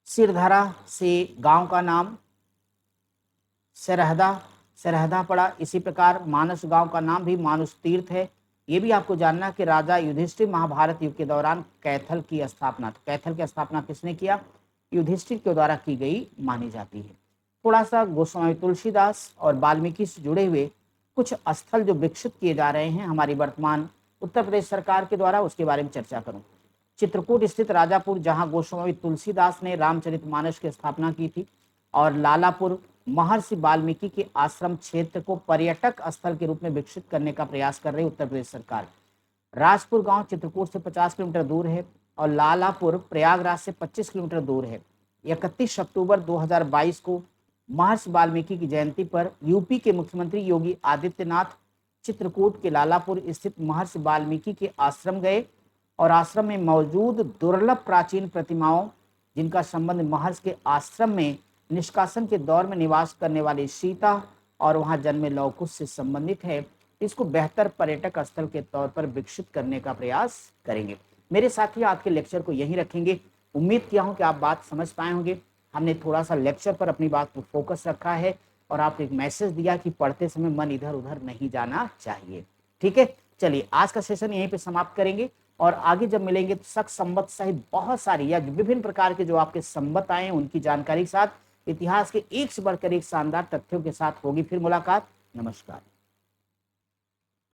सिरधरा से गांव का नाम सरहदा पड़ा। इसी प्रकार मानस गांव का नाम भी मानुष तीर्थ है। ये भी आपको जानना कि राजा युधिष्ठिर महाभारत युग के दौरान कैथल की स्थापना, तो कैथल की स्थापना किसने किया, युधिष्ठिर के द्वारा की गई मानी जाती है। थोड़ा सा गोस्वामी तुलसीदास और वाल्मीकि से जुड़े हुए कुछ स्थल जो विकसित किए जा रहे हैं हमारी वर्तमान उत्तर प्रदेश सरकार के द्वारा, उसके बारे में चर्चा करूं। चित्रकूट स्थित राजापुर, जहां गोस्वामी तुलसीदास ने रामचरितमानस की स्थापना की थी, और लालापुर महर्षि वाल्मीकि के आश्रम क्षेत्र को पर्यटक स्थल के रूप में विकसित करने का प्रयास कर रही उत्तर प्रदेश सरकार। राजपुर गांव चित्रकूट से 50 किलोमीटर दूर है और लालापुर प्रयागराज से 25 किलोमीटर दूर है। 31 अक्टूबर 2022 को महर्षि वाल्मीकि की जयंती पर यूपी के मुख्यमंत्री योगी आदित्यनाथ चित्रकूट के लालापुर स्थित महर्षि वाल्मीकि के आश्रम गए और आश्रम में मौजूद दुर्लभ प्राचीन प्रतिमाओं, जिनका संबंध महर्षि के आश्रम में निष्कासन के दौर में निवास करने वाली सीता और वहां जन्मे लव कुश से संबंधित है, इसको बेहतर पर्यटक स्थल के तौर पर विकसित करने का प्रयास करेंगे। मेरे साथी आज के लेक्चर को यहीं रखेंगे। उम्मीद किया हूं कि आप बात समझ पाए होंगे। हमने थोड़ा सा लेक्चर पर अपनी बात पर फोकस रखा है और आपको एक मैसेज दिया कि पढ़ते समय मन इधर उधर नहीं जाना चाहिए। ठीक है, चलिए आज का सेशन यहीं पे समाप्त करेंगे और आगे जब मिलेंगे तो शक संवत सहित बहुत सारी या विभिन्न प्रकार के जो आपके संवत आए हैं उनकी जानकारी के साथ, इतिहास के एक से बढ़कर एक शानदार तथ्यों के साथ होगी फिर मुलाकात। नमस्कार।